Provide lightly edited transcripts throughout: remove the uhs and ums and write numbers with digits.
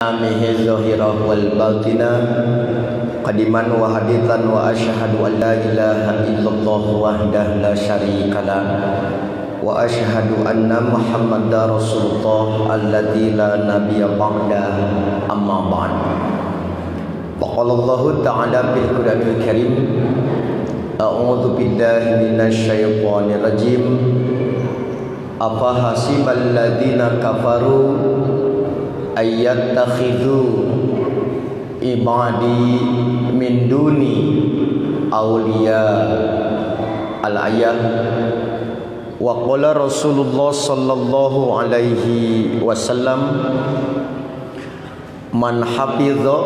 Amihi zahirah wal batina qadiman wa haditan wa asyhadu an la ilaha illallah wahdahu la syarikalah wa asyhadu anna muhammadar rasulullah alladzi la nabiyya ba'da amma ba'd. Qala Allah ta'ala fil Qur'anil Karim a'udzu billahi minasy syaithanir rajim. Afa hasibal ladzina kafaru ayyattakhidhu ibadi min duni awliya al-ayah. Wa qala Rasulullah sallallahu alaihi wasallam man hafidha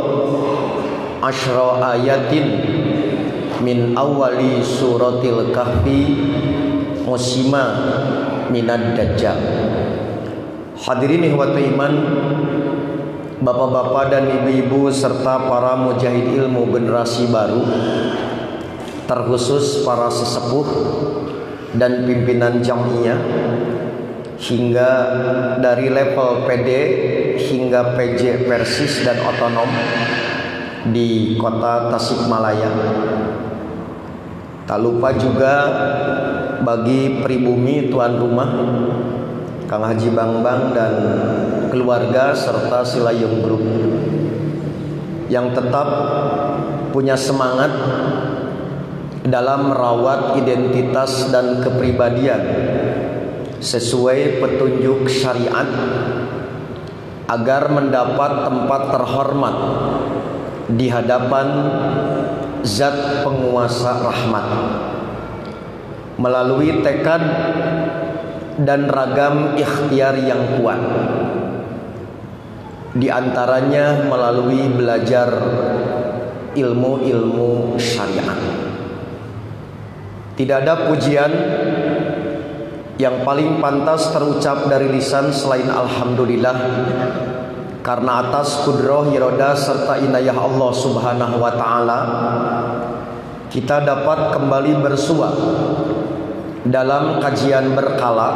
asyra ayatin min awali suratil kahfi musima minad dajjal. Hadirin ikhwati iman, bapak-bapak dan ibu-ibu serta para mujahid ilmu generasi baru, terkhusus para sesepuh dan pimpinan jamiyah, hingga dari level PD hingga PJ Persis dan otonom di kota Tasikmalaya. Tak lupa juga bagi pribumi tuan rumah Kang Haji Bangbang dan keluarga serta Silayung Group yang tetap punya semangat dalam merawat identitas dan kepribadian sesuai petunjuk syariat agar mendapat tempat terhormat di hadapan Zat penguasa rahmat melalui tekad dan ragam ikhtiar yang kuat, di antaranya melalui belajar ilmu-ilmu syariat. Tidak ada pujian yang paling pantas terucap dari lisan selain alhamdulillah, karena atas kudrah iroda serta inayah Allah subhanahu wa ta'ala kita dapat kembali bersua dalam kajian berkala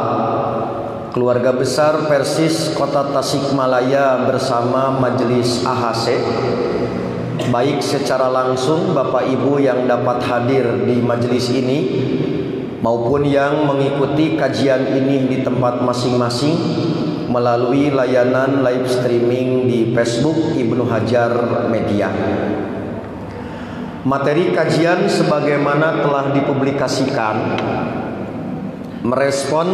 keluarga besar Persis Kota Tasikmalaya bersama Majelis AHC, baik secara langsung Bapak Ibu yang dapat hadir di majelis ini maupun yang mengikuti kajian ini di tempat masing-masing melalui layanan live streaming di Facebook Ibnu Hajar Media. Materi kajian sebagaimana telah dipublikasikan merespon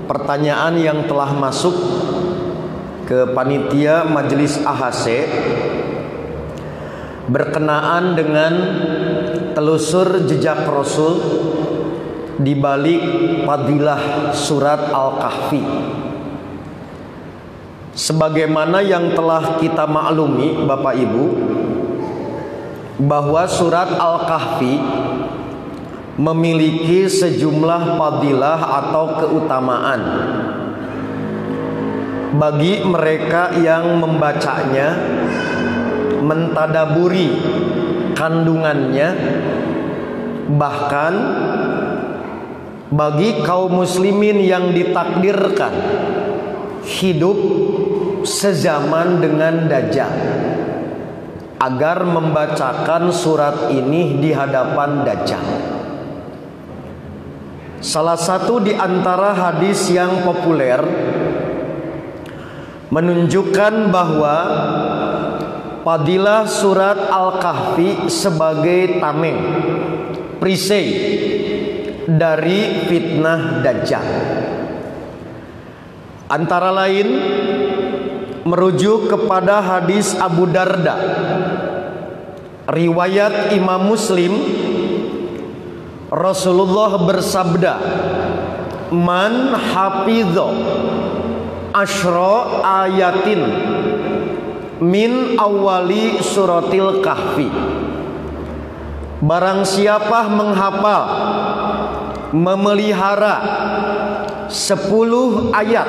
pertanyaan yang telah masuk ke panitia Majelis AHC berkenaan dengan telusur jejak Rasul di balik fadilah surat Al-Kahfi. Sebagaimana yang telah kita maklumi Bapak Ibu, bahwa surat Al-Kahfi memiliki sejumlah fadilah atau keutamaan bagi mereka yang membacanya, mentadaburi kandungannya, bahkan bagi kaum muslimin yang ditakdirkan hidup sezaman dengan Dajjal agar membacakan surat ini di hadapan Dajjal. Salah satu di antara hadis yang populer menunjukkan bahwa fadilah surat Al-Kahfi sebagai tameng, perisai dari fitnah Dajjal. Antara lain merujuk kepada hadis Abu Darda, riwayat Imam Muslim, Rasulullah bersabda, man hafidho asyra ayatin min awali suratil kahfi. Barang siapa menghafal, memelihara 10 ayat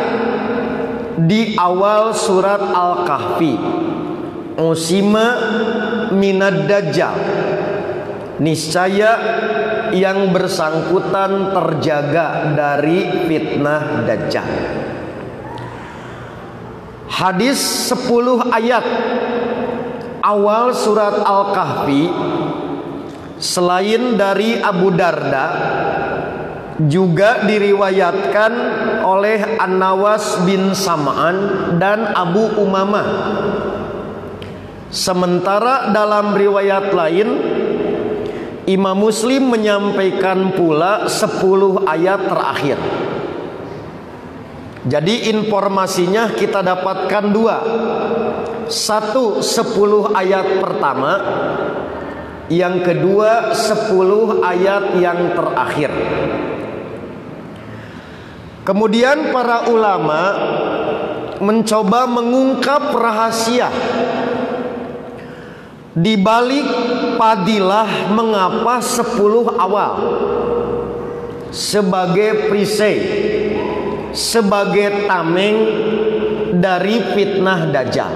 di awal surat Al-Kahfi, usima minad dajjal, niscaya yang bersangkutan terjaga dari fitnah Dajjal. Hadis 10 ayat awal surat Al-Kahfi selain dari Abu Darda juga diriwayatkan oleh An-Nawas bin Sam'an dan Abu Umamah. Sementara dalam riwayat lain Imam Muslim menyampaikan pula 10 ayat terakhir. Jadi informasinya kita dapatkan dua. Satu, 10 ayat pertama. Yang kedua, 10 ayat yang terakhir. Kemudian para ulama mencoba mengungkap rahasia di balik fadilah mengapa 10 awal sebagai perisai, sebagai tameng dari fitnah Dajjal.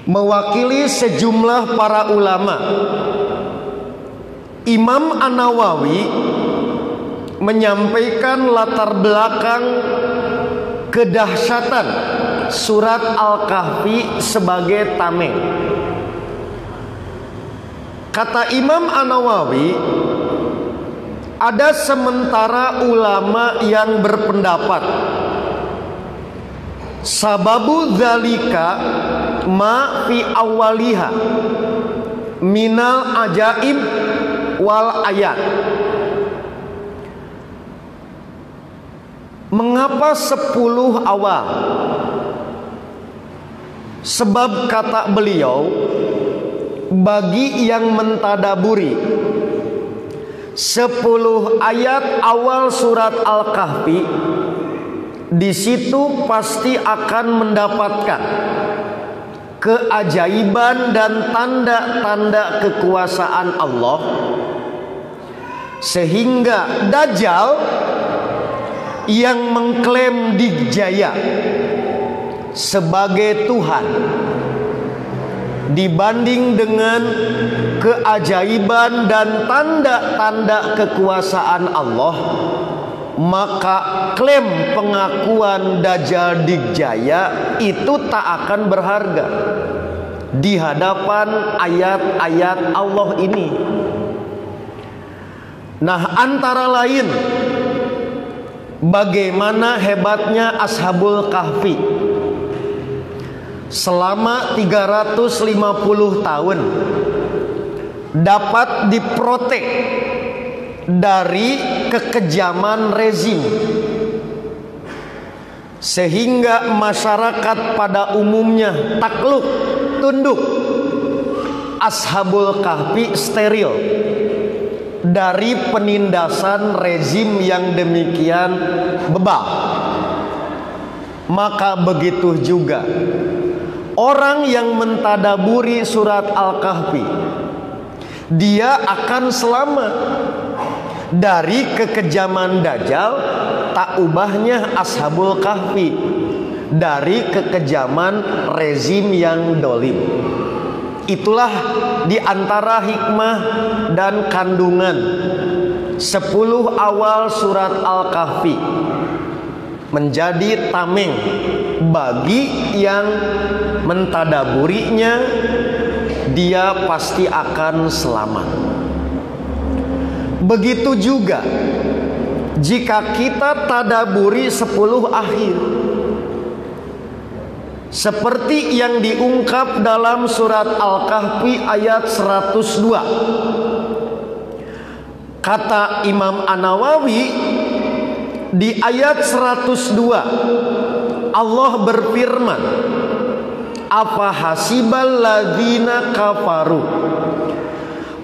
Mewakili sejumlah para ulama, Imam An-Nawawi menyampaikan latar belakang kedahsyatan surat Al-Kahfi sebagai tameng. Kata Imam An-Nawawi, ada sementara ulama yang berpendapat sababu dzalika ma fi awwaliha minal ajaib wal ayat. Mengapa 10 awal? Sebab kata beliau, bagi yang mentadaburi 10 ayat awal surat Al-Kahfi, di situ pasti akan mendapatkan keajaiban dan tanda-tanda kekuasaan Allah, sehingga Dajjal yang mengklaim dijaya sebagai Tuhan dibanding dengan keajaiban dan tanda-tanda kekuasaan Allah, maka klaim pengakuan Dajjal dijaya itu tak akan berharga di hadapan ayat-ayat Allah ini. Nah, antara lain bagaimana hebatnya Ashabul Kahfi selama 350 tahun dapat diprotek dari kekejaman rezim, sehingga masyarakat pada umumnya takluk, tunduk. Ashabul Kahfi steril dari penindasan rezim yang demikian bebal. Maka begitu juga orang yang mentadaburi surat Al-Kahfi, dia akan selamat dari kekejaman Dajjal. Tak ubahnya Ashabul Kahfi dari kekejaman rezim yang dolim. Itulah diantara hikmah dan kandungan 10 awal surat Al-Kahfi menjadi tameng bagi yang mentadaburinya. Dia pasti akan selamat. Begitu juga jika kita tadaburi 10 akhir, seperti yang diungkap dalam surat Al-Kahfi ayat 102. Kata Imam An-Nawawi di ayat 102, Allah berfirman, apa hasibal ladzina kafaru,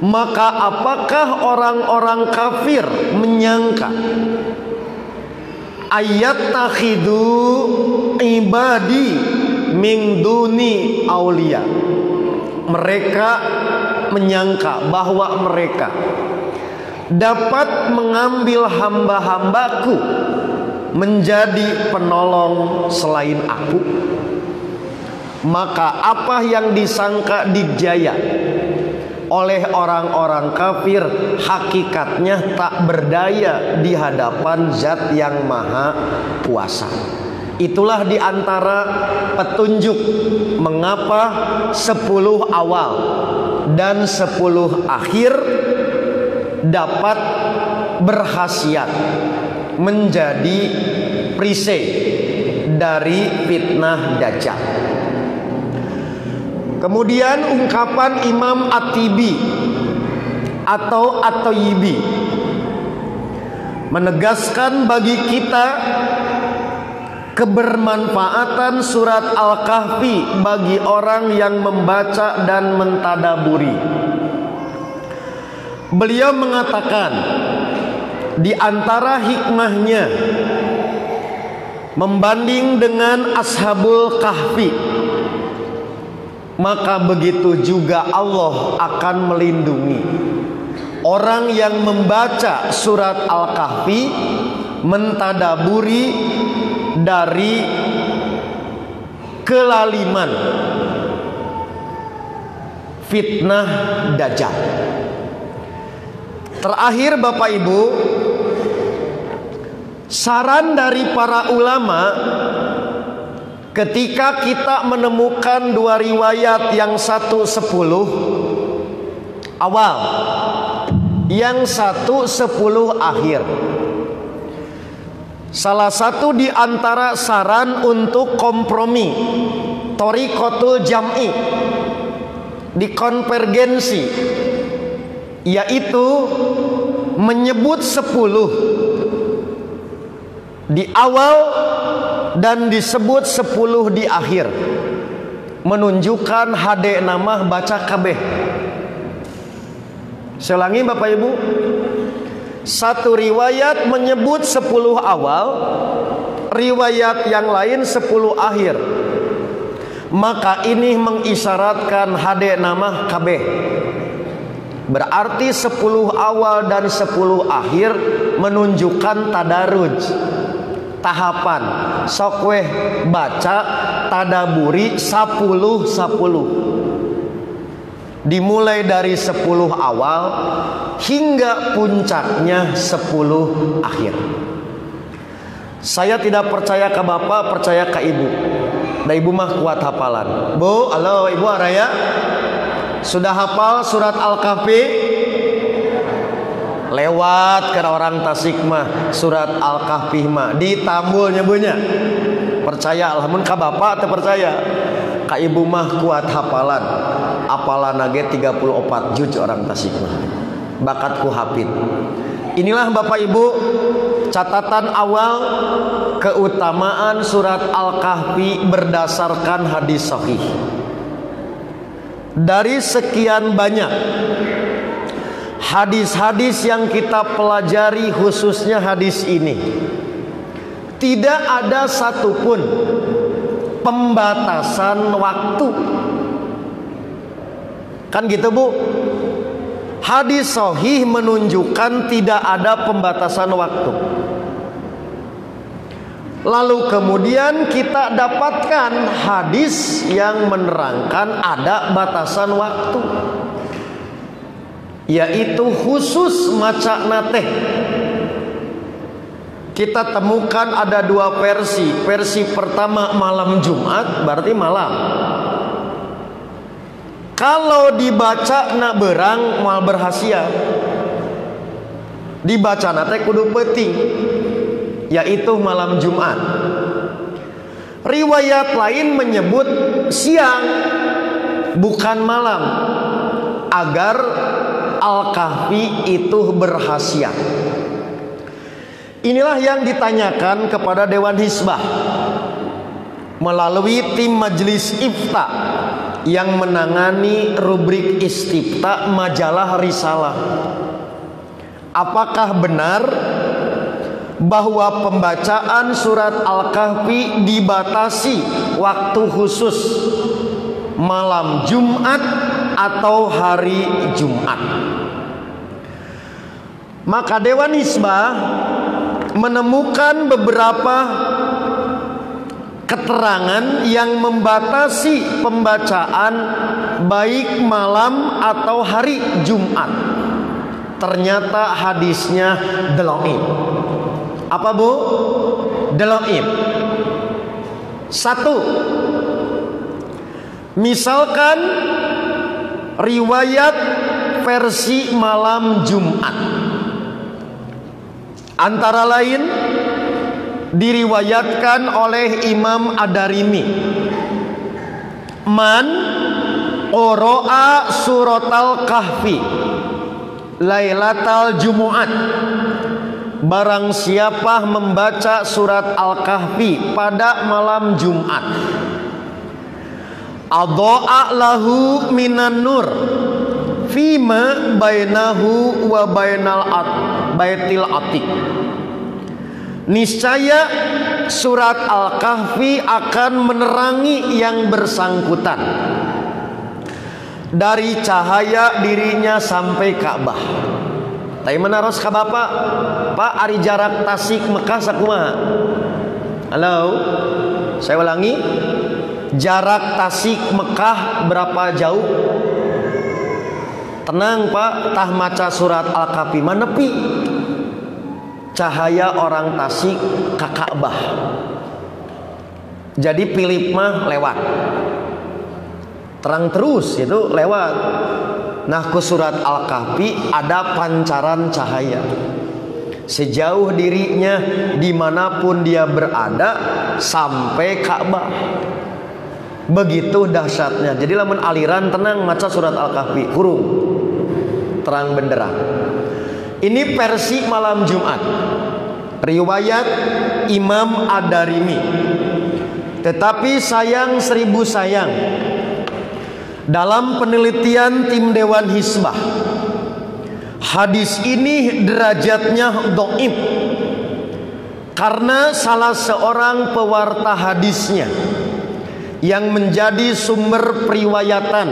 maka apakah orang-orang kafir menyangka ayat takhidu ibadi min duni aulia, mereka menyangka bahwa mereka dapat mengambil hamba-hambaku menjadi penolong selain aku. Maka apa yang disangka dijaya oleh orang-orang kafir hakikatnya tak berdaya di hadapan Zat yang Maha Kuasa. Itulah diantara petunjuk mengapa 10 awal dan 10 akhir dapat berkhasiat menjadi perisai dari fitnah Dajjal. Kemudian ungkapan Imam At-Tibi atau At-Thayyibi menegaskan bagi kita kebermanfaatan surat Al-Kahfi bagi orang yang membaca dan mentadaburi. Beliau mengatakan di antara hikmahnya membanding dengan Ashabul Kahfi, maka begitu juga Allah akan melindungi orang yang membaca surat Al-Kahfi, mentadaburi dari kelaliman fitnah Dajjal. Terakhir Bapak Ibu, saran dari para ulama ketika kita menemukan dua riwayat, yang satu 10 awal, yang satu 10 akhir. Salah satu di antara saran untuk kompromi, thoriqatul jam'i, dikonvergensi, yaitu menyebut 10 di awal dan disebut 10 di akhir, menunjukkan hade nama baca kabeh. Saya ulangi Bapak Ibu, satu riwayat menyebut 10 awal, riwayat yang lain 10 akhir. Maka ini mengisyaratkan hade nama kabeh. Berarti 10 awal dan 10 akhir menunjukkan tadaruj, tahapan. Sok weh baca tadaburi 10. Dimulai dari 10 awal hingga puncaknya 10 akhir. Saya tidak percaya ke bapak, percaya ke ibu. Dan ibu mah kuat hafalan. Bu, halo ibu Araya, sudah hafal surat Al-Kahfi? Lewat ke orang Tasik mah surat Al-Kahfi mah ditambul nyebutnya. Percaya alhamdulillah ka bapak atau percaya? Ka ibu mah kuat hafalan. Apalan nage 34 juz orang Tasik mah. Bakatku hafid. Inilah Bapak Ibu catatan awal keutamaan surat Al-Kahfi berdasarkan hadis sahih. Dari sekian banyak hadis-hadis yang kita pelajari, khususnya hadis ini, tidak ada satupun pembatasan waktu. Kan gitu Bu? Hadis sahih menunjukkan tidak ada pembatasan waktu. Lalu kemudian kita dapatkan hadis yang menerangkan ada batasan waktu, yaitu khusus maca nateh. Kita temukan ada dua versi. Versi pertama malam Jumat, berarti malam. Kalau dibaca nak berang mal berhasil, dibaca nate kudu penting, yaitu malam Jumat. Riwayat lain menyebut siang, bukan malam, agar Al-Kahfi itu berhasil. Inilah yang ditanyakan kepada Dewan Hizbah melalui tim Majelis Ifta yang menangani rubrik istifta majalah Risalah. Apakah benar bahwa pembacaan surat Al-Kahfi dibatasi waktu khusus malam Jumat atau hari Jumat? Maka Dewan Hizbah menemukan beberapa keterangan yang membatasi pembacaan baik malam atau hari Jumat. Ternyata hadisnya dhaif. Apa Bu? Dhaif. Satu, misalkan riwayat versi malam Jumat, antara lain diriwayatkan oleh Imam Ad-Darimi, man qara'a suratal kahfi lailatal jumu'at, barang siapa membaca surat Al-Kahfi pada malam Jumat, adha'a lahu minan nur fima bainahu wa bainal baitil atiq, niscaya surat Al-Kahfi akan menerangi yang bersangkutan dari cahaya dirinya sampai Ka'bah. Tapi menaros ka Bapak, Pak, ari jarak Tasik Mekah sakumaha? Halo, saya ulangi, jarak Tasik Mekah berapa jauh? Tenang Pak, tah maca surat Al-Kahfi manepi cahaya orang Tasik ke Ka'bah. Jadi Philip mah lewat, terang terus itu lewat. Nah, ke surat Al-Kahfi ada pancaran cahaya sejauh dirinya, dimanapun dia berada sampai Ka'bah. Begitu dahsyatnya. Jadi lamun aliran tenang maca surat Al-Kahfi, kurung terang benderang. Ini versi malam Jumat, riwayat Imam Ad-Darimi. Tetapi sayang seribu sayang, dalam penelitian tim Dewan Hisbah, hadis ini derajatnya dhaif karena salah seorang pewarta hadisnya yang menjadi sumber periwayatan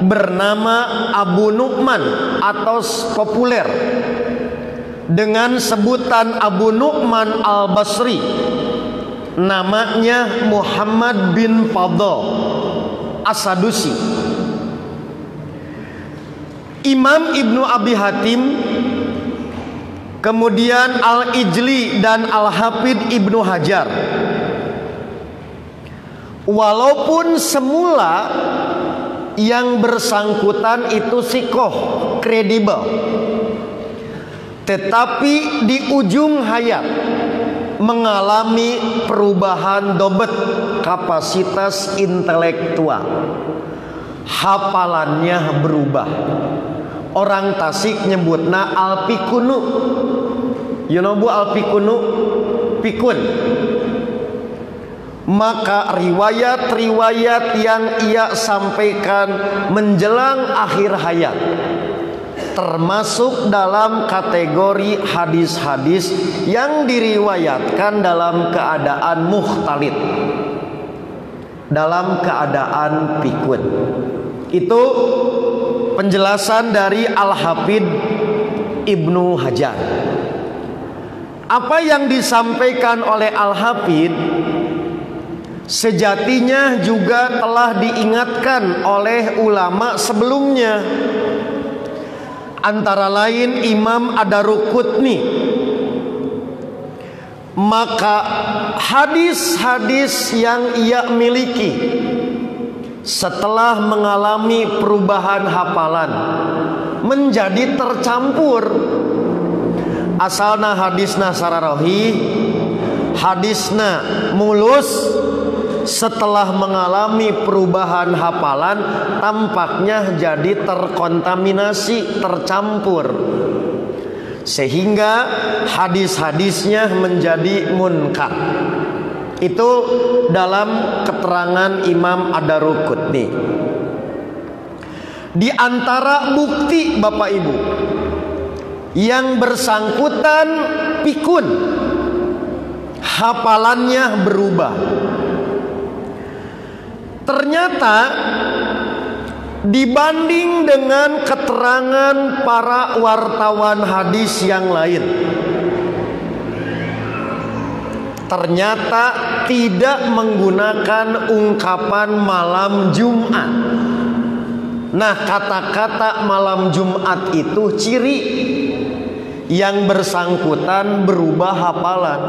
bernama Abu Nu'man atau populer dengan sebutan Abu Nu'man Al-Basri, namanya Muhammad bin Fadl As-Sadusi. Imam Ibnu Abi Hatim, kemudian Al-Ijli dan Al-Hafidh Ibnu Hajar, walaupun semula yang bersangkutan itu sikoh, kredibel, tetapi di ujung hayat mengalami perubahan dobet kapasitas intelektual, hafalannya berubah. Orang Tasik nyebutna alpikunu. You know bu alpikunu? Pikun. Maka riwayat-riwayat yang ia sampaikan menjelang akhir hayat termasuk dalam kategori hadis-hadis yang diriwayatkan dalam keadaan mukhtalid, dalam keadaan pikun. Itu penjelasan dari Al-Hafidh Ibnu Hajar. Apa yang disampaikan oleh Al-Hafidh sejatinya juga telah diingatkan oleh ulama sebelumnya, antara lain Imam Ad-Daruqutni. Maka hadis-hadis yang ia miliki setelah mengalami perubahan hafalan menjadi tercampur. Asalna hadisna sararohi, hadisna mulus, setelah mengalami perubahan hafalan tampaknya jadi terkontaminasi, tercampur, sehingga hadis-hadisnya menjadi munkar. Itu dalam keterangan Imam Ad-Daruqutni. Di antara bukti Bapak Ibu, yang bersangkutan pikun, hafalannya berubah. Ternyata dibanding dengan keterangan para wartawan hadis yang lain, ternyata tidak menggunakan ungkapan malam Jumat. Nah, kata-kata malam Jumat itu ciri yang bersangkutan berubah hafalan.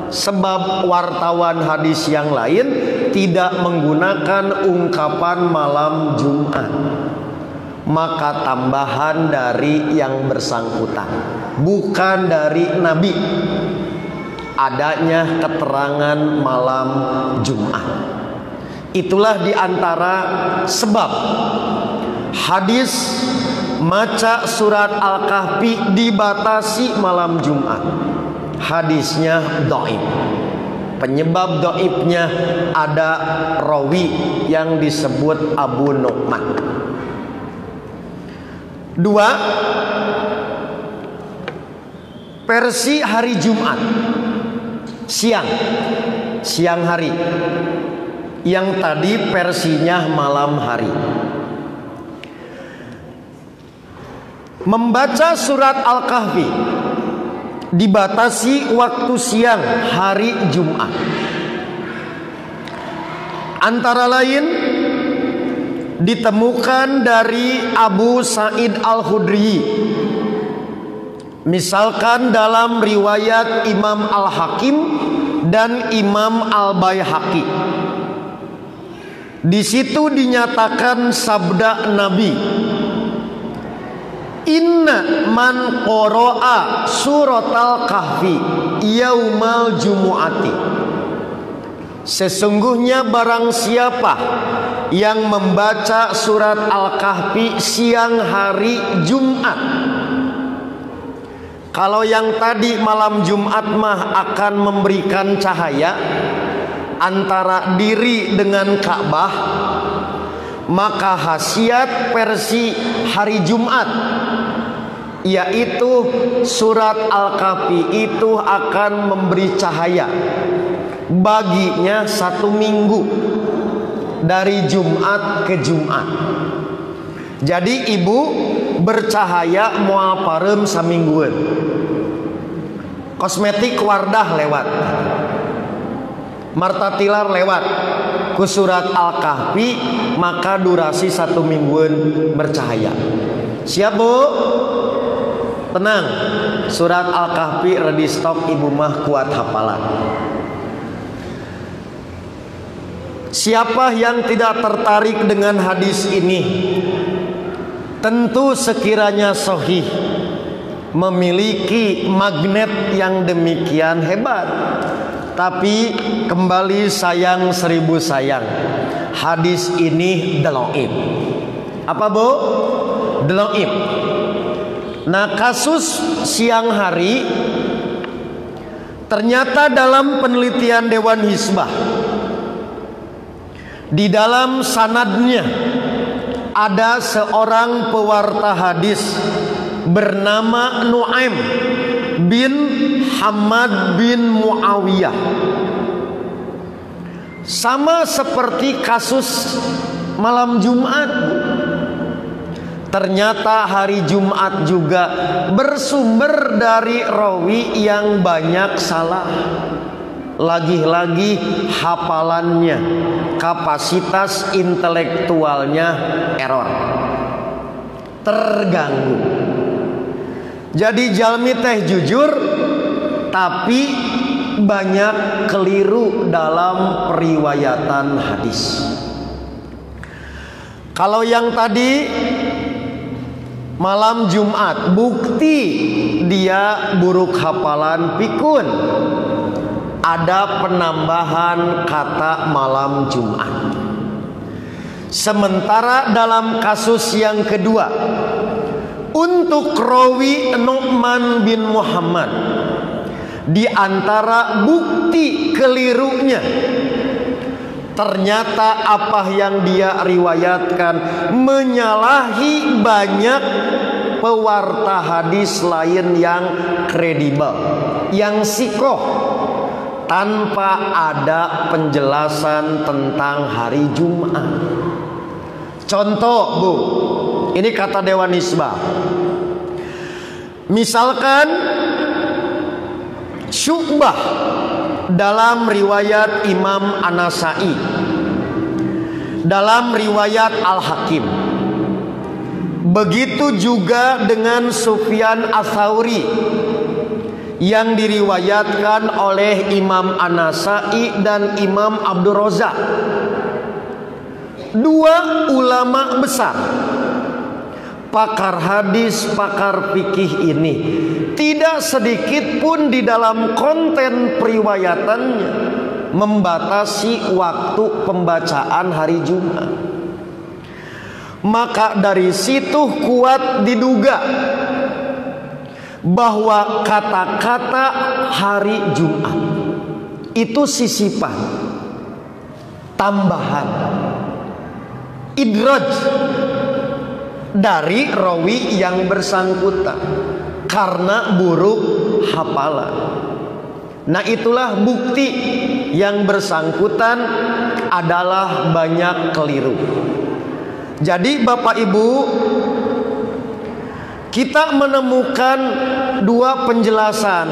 Sebab wartawan hadis yang lain tidak menggunakan ungkapan malam Jumat, maka tambahan dari yang bersangkutan, bukan dari Nabi adanya keterangan malam Jumat. Itulah diantara sebab hadis maca surat Al-Kahfi dibatasi malam Jumat. Hadisnya dhaif. Penyebab dhaifnya ada rawi yang disebut Abu Nu'man. 2. Versi hari Jumat siang hari. Yang tadi versinya malam hari. Membaca surat Al-Kahfi dibatasi waktu siang hari Jumat. Antara lain ditemukan dari Abu Sa'id Al-Khudri, misalkan dalam riwayat Imam Al-Hakim dan Imam Al-Baihaqi. Di situ dinyatakan sabda Nabi, inna man qara'a suratal kahfi yaumal jumu'ati. Sesungguhnya barang siapa yang membaca surat Al-Kahfi siang hari Jumat. Kalau yang tadi malam Jumat mah akan memberikan cahaya antara diri dengan Ka'bah, maka khasiat versi hari Jumat yaitu surat Al-Kahfi itu akan memberi cahaya baginya 1 minggu dari Jumat ke Jumat. Jadi ibu bercahaya moal pareum saminggueun. Kosmetik Wardah lewat, Marta Tilar lewat, ku surat Al-Kahfi maka durasi 1 mingguan bercahaya. Siap bu? Tenang, surat Al-Kahfi ready stock ibu mah kuat hafalan. Siapa yang tidak tertarik dengan hadis ini? Tentu sekiranya sahih, memiliki magnet yang demikian hebat. Tapi kembali sayang 1000 sayang, hadis ini dhaif. Apa bu? Dhaif. Nah, kasus siang hari ternyata dalam penelitian Dewan Hizbah, di dalam sanadnya ada seorang pewarta hadis bernama Nu'aim bin Hamad bin Muawiyah. Sama seperti kasus malam Jumat. Ternyata hari Jumat juga bersumber dari rawi yang banyak salah. Lagi-lagi hafalannya, kapasitas intelektualnya error, terganggu. Jadi jalmi teh jujur tapi banyak keliru dalam periwayatan hadis. Kalau yang tadi malam Jumat, bukti dia buruk hafalan pikun, ada penambahan kata malam Jumat. Sementara dalam kasus yang kedua, untuk rawi Nu'man bin Muhammad, di antara bukti kelirunya, ternyata apa yang dia riwayatkan menyalahi banyak pewarta hadis lain yang kredibel, yang sikoh, tanpa ada penjelasan tentang hari Jumat. Contoh bu, ini kata Dewan Hizbah, misalkan Syu'bah dalam riwayat Imam An-Nasai, dalam riwayat Al-Hakim Begitu juga dengan Sufyan Ats-Tsauri yang diriwayatkan oleh Imam An-Nasa'i dan Imam Abdul Razak. Dua ulama besar, pakar hadis, pakar fikih ini tidak sedikit pun di dalam konten periwayatannya membatasi waktu pembacaan hari Jumat. Maka dari situ kuat diduga bahwa kata-kata hari Jumat itu sisipan, tambahan, idraj dari rawi yang bersangkutan karena buruk hafalan. Nah, itulah bukti yang bersangkutan adalah banyak keliru. Jadi Bapak Ibu, kita menemukan dua penjelasan.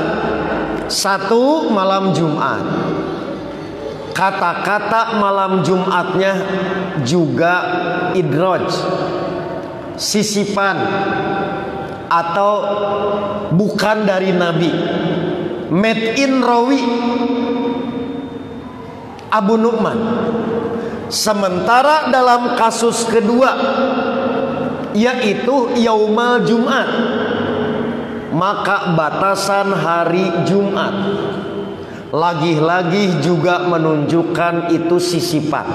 Satu, malam Jumat. Kata-kata malam Jumatnya juga idraj, sisipan atau bukan dari Nabi, made in rawi Abu Nu'man. Sementara dalam kasus kedua, yaitu yaumal Jumat, maka batasan hari Jumat lagi-lagi juga menunjukkan itu sisipan,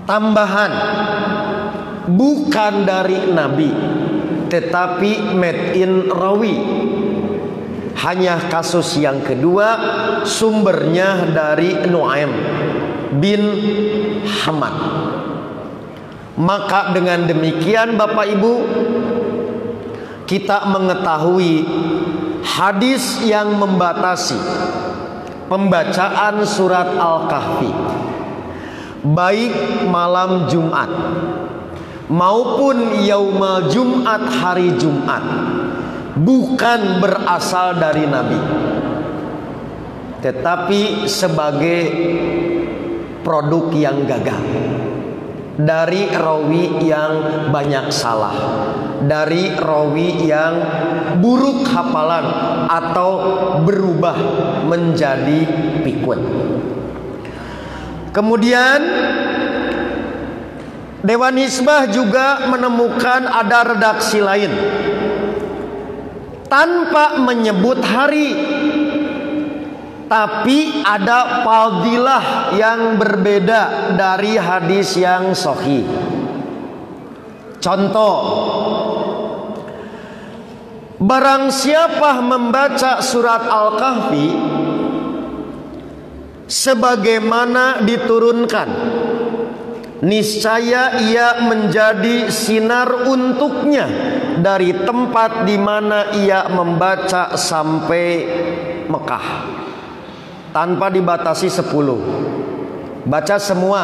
tambahan, bukan dari Nabi, tetapi made in rawi. Hanya kasus yang kedua sumbernya dari Nu'aim bin Hamad. Maka dengan demikian Bapak Ibu, kita mengetahui hadis yang membatasi pembacaan surat Al-Kahfi baik malam Jumat maupun yaumul Jumat, hari Jumat, bukan berasal dari Nabi, tetapi sebagai produk yang gagal dari rawi yang banyak salah, dari rawi yang buruk hafalan atau berubah menjadi pikun. Kemudian Dewan Hizbah juga menemukan ada redaksi lain tanpa menyebut hari, tapi ada fadilah yang berbeda dari hadis yang sahih. Contoh, barang siapa membaca surat Al-Kahfi sebagaimana diturunkan, niscaya ia menjadi sinar untuknya dari tempat di mana ia membaca sampai Mekah, tanpa dibatasi 10. Baca semua.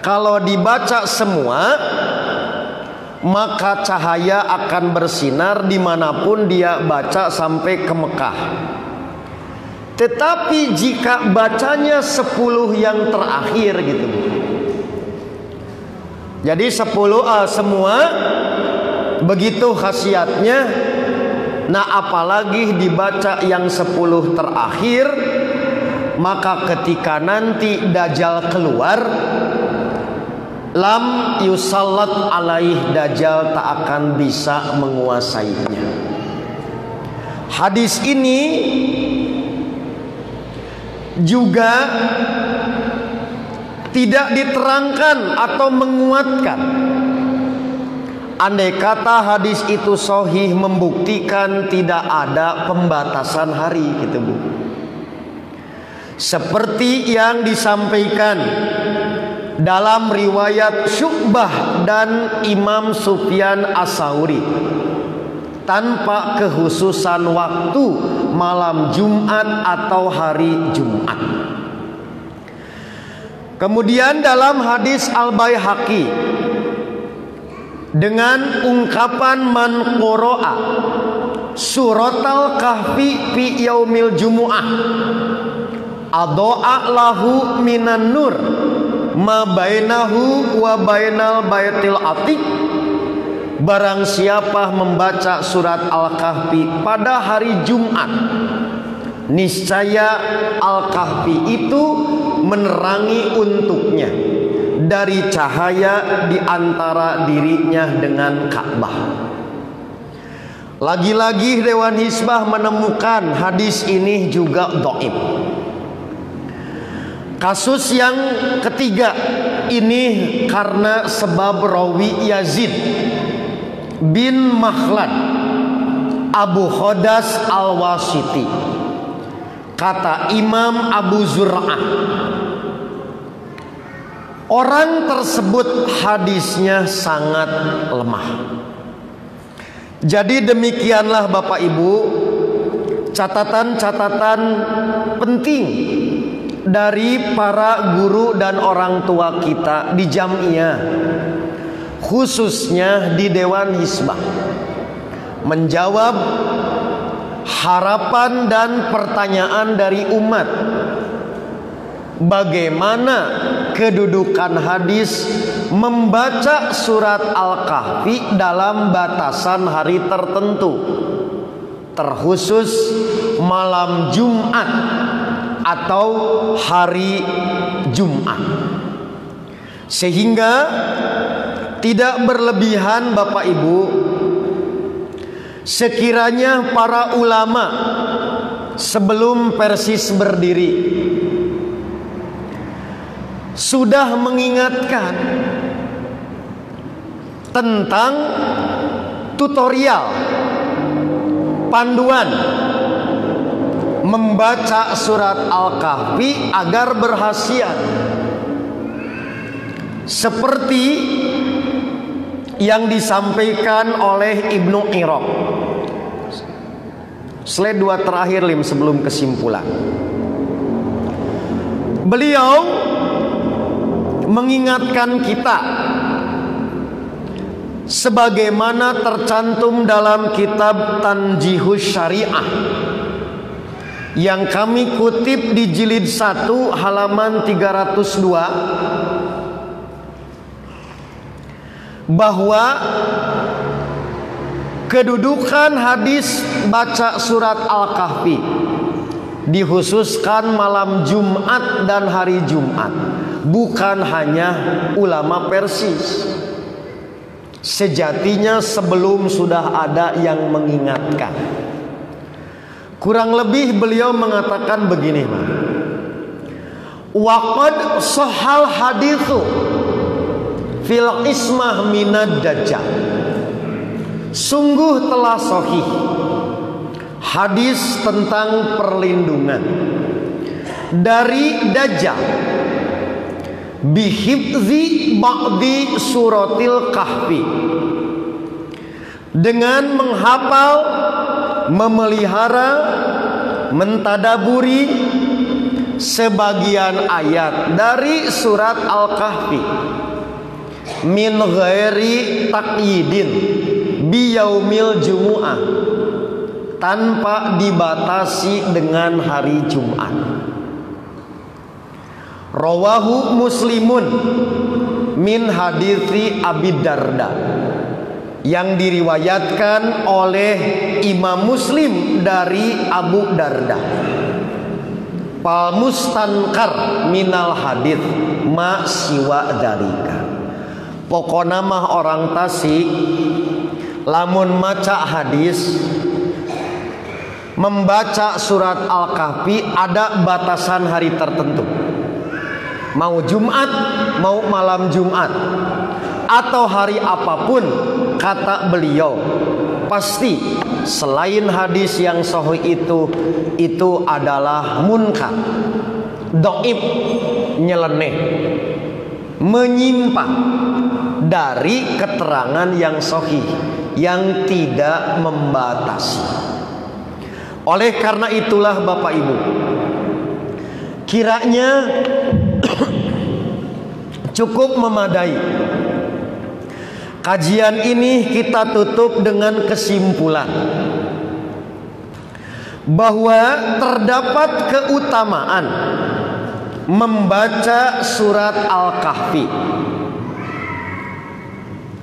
Kalau dibaca semua, maka cahaya akan bersinar dimanapun dia baca sampai ke Mekah. Tetapi jika bacanya 10 yang terakhir gitu, jadi 10 semua begitu khasiatnya. Nah, apalagi dibaca yang 10 terakhir, maka ketika nanti Dajjal keluar, lam yusallat alaih, Dajjal tak akan bisa menguasainya. Hadis ini juga tidak diterangkan atau menguatkan. Andai kata hadis itu sahih, membuktikan tidak ada pembatasan hari gitu Bu. Seperti yang disampaikan dalam riwayat Syu'bah dan Imam Sufyan Ats-Tsauri, tanpa kekhususan waktu malam Jumat atau hari Jumat. Kemudian dalam hadis Al-Baihaqi dengan ungkapan man qara'a suratal kahfi fi yaumil jumu'ah adha'a lahu minan nur ma bainahu wa bainal baitil atiq, barang siapa membaca surat Al-Kahfi pada hari Jumat, niscaya Al-Kahfi itu menerangi untuknya dari cahaya di antara dirinya dengan Ka'bah. Lagi-lagi Dewan Hizbah menemukan hadis ini juga dhaif. Kasus yang ketiga ini karena sebab rawi Yazid bin Makhlad Abu Khodas Al-Wasiti. Kata Imam Abu Zur'ah, orang tersebut hadisnya sangat lemah. Jadi demikianlah Bapak Ibu, catatan-catatan penting dari para guru dan orang tua kita di Jamiah, khususnya di Dewan Hizbah, menjawab harapan dan pertanyaan dari umat. Bagaimana kedudukan hadis membaca surat Al-Kahfi dalam batasan hari tertentu, terkhusus malam Jumat atau hari Jumat, sehingga tidak berlebihan Bapak Ibu. Sekiranya para ulama sebelum Persis berdiri sudah mengingatkan tentang tutorial, panduan membaca surat Al-Kahfi agar berkhasiat, seperti yang disampaikan oleh Ibnu Iraq. Slide 2 terakhir sebelum kesimpulan. Beliau mengingatkan kita sebagaimana tercantum dalam kitab Tanjihus Syariah yang kami kutip di jilid 1 halaman 302, bahwa kedudukan hadis baca surat Al-Kahfi dikhususkan malam Jumat dan hari Jumat, bukan hanya ulama Persis. Sejatinya sebelum sudah ada yang mengingatkan. Kurang lebih beliau mengatakan begini, waqad sahal haditsu fil ismah minad dajjal. Sungguh telah sahih hadis tentang perlindungan dari Dajjal bihifzi ba'di suratil Kahfi, dengan menghafal, memelihara, mentadaburi sebagian ayat dari surat Al-Kahfi, min ghairi taqyidin biyaumil jumu'ah, tanpa dibatasi dengan hari Jumat. Rawahu Muslimun min hadithi Abi Darda, yang diriwayatkan oleh Imam Muslim dari Abu Darda. Pal mustankar minal hadith ma siwa dzalika. Pokona mah orang Tasik lamun maca hadis, membaca surat Al-Kahfi ada batasan hari tertentu, mau Jumat, mau malam Jumat, atau hari apapun, kata beliau, pasti selain hadis yang sahih itu adalah munkar, dhaif, nyeleneh, menyimpang dari keterangan yang sahih yang tidak membatasi. Oleh karena itulah Bapak Ibu, kiranya cukup memadai. Kajian ini kita tutup dengan kesimpulan bahwa terdapat keutamaan membaca surat Al-Kahfi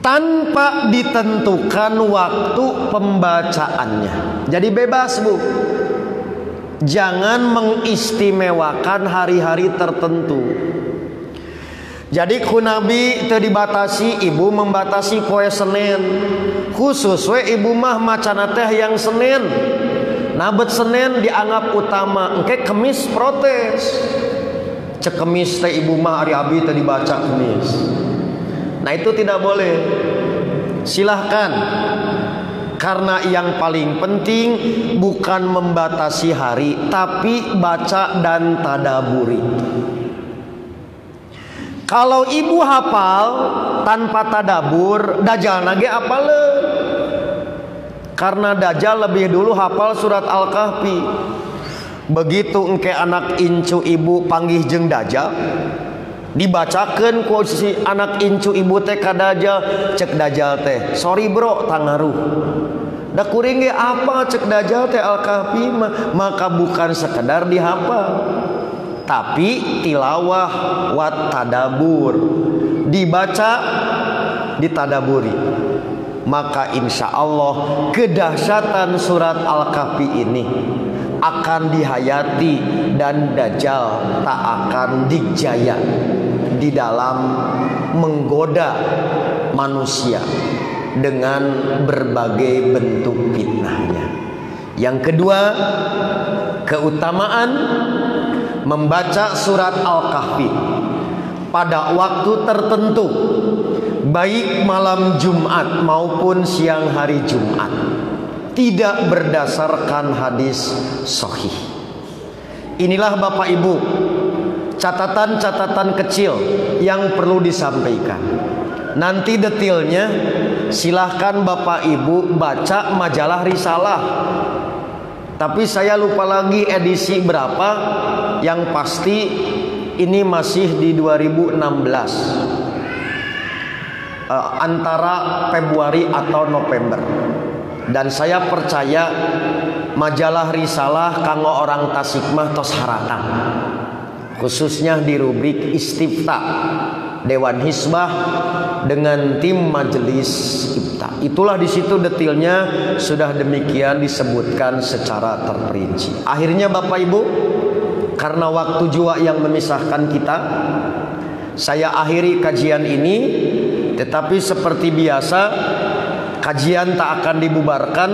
tanpa ditentukan waktu pembacaannya. Jadi bebas, Bu. Jangan mengistimewakan hari-hari tertentu. Jadi ku Nabi teu dibatasi, ibu membatasi poe Senin. Khusus we ibu mah macana teh yang Senin. Nabet Senin dianggap utama, engke Kemis protes. Cek Kemis teh ibu mah ari abi teh dibaca Kemis. Nah itu tidak boleh. Silahkan. Karena yang paling penting bukan membatasi hari, tapi baca dan tadaburi. Kalau ibu hafal tanpa tadabur, Dajjal nage apaleun. Karena Dajjal lebih dulu hafal surat Al-Kahfi. Begitu engke anak incu ibu panggih jeung Dajjal, dibacakeun ku si anak incu ibu teh ka Dajjal, cek Dajjal teh, sorry bro tangaruh. Da kuring ge apa cek Dajjal teh Al-Kahfi maka bukan sekedar dihafal, tapi tilawah wat tadabur, dibaca ditadaburi. Maka insya Allah kedahsyatan surat Al-Kahfi ini akan dihayati dan Dajjal tak akan dijaya di dalam menggoda manusia dengan berbagai bentuk fitnahnya. Yang kedua, keutamaan membaca surat Al-Kahfi pada waktu tertentu, baik malam Jumat maupun siang hari Jumat, tidak berdasarkan hadis sahih. Inilah Bapak Ibu catatan-catatan kecil yang perlu disampaikan. Nanti detailnya silahkan Bapak Ibu baca majalah Risalah. Tapi saya lupa lagi edisi berapa. Yang pasti ini masih di 2016, antara Februari atau November. Dan saya percaya majalah Risalah kanggo orang Tasikmah tos haratang, khususnya di rubrik Istifta Dewan Hizbah dengan tim majelis Ifta. Itulah di situ detailnya sudah demikian disebutkan secara terperinci. Akhirnya Bapak Ibu, karena waktu jua yang memisahkan kita, saya akhiri kajian ini. Tetapi seperti biasa, kajian tak akan dibubarkan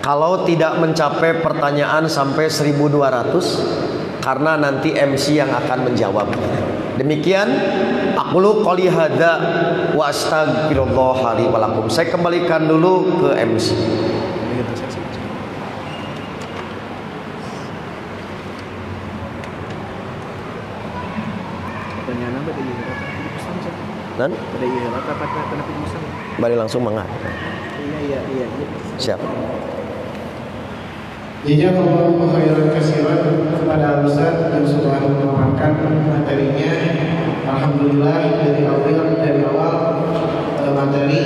kalau tidak mencapai pertanyaan sampai 1200, karena nanti MC yang akan menjawab. Demikian aqulu qouli hadza wa astaghfirullah li wa lakum. Saya kembalikan dulu ke MC. Pertanyaan apa tadi? Dan ada iya kata-kata kenapa bisa? balik langsung mangga. Iya. Siap. Jazakallahu khairan katsiran kepada Ustaz yang sudah memaparkan materinya. Alhamdulillah dari awal materi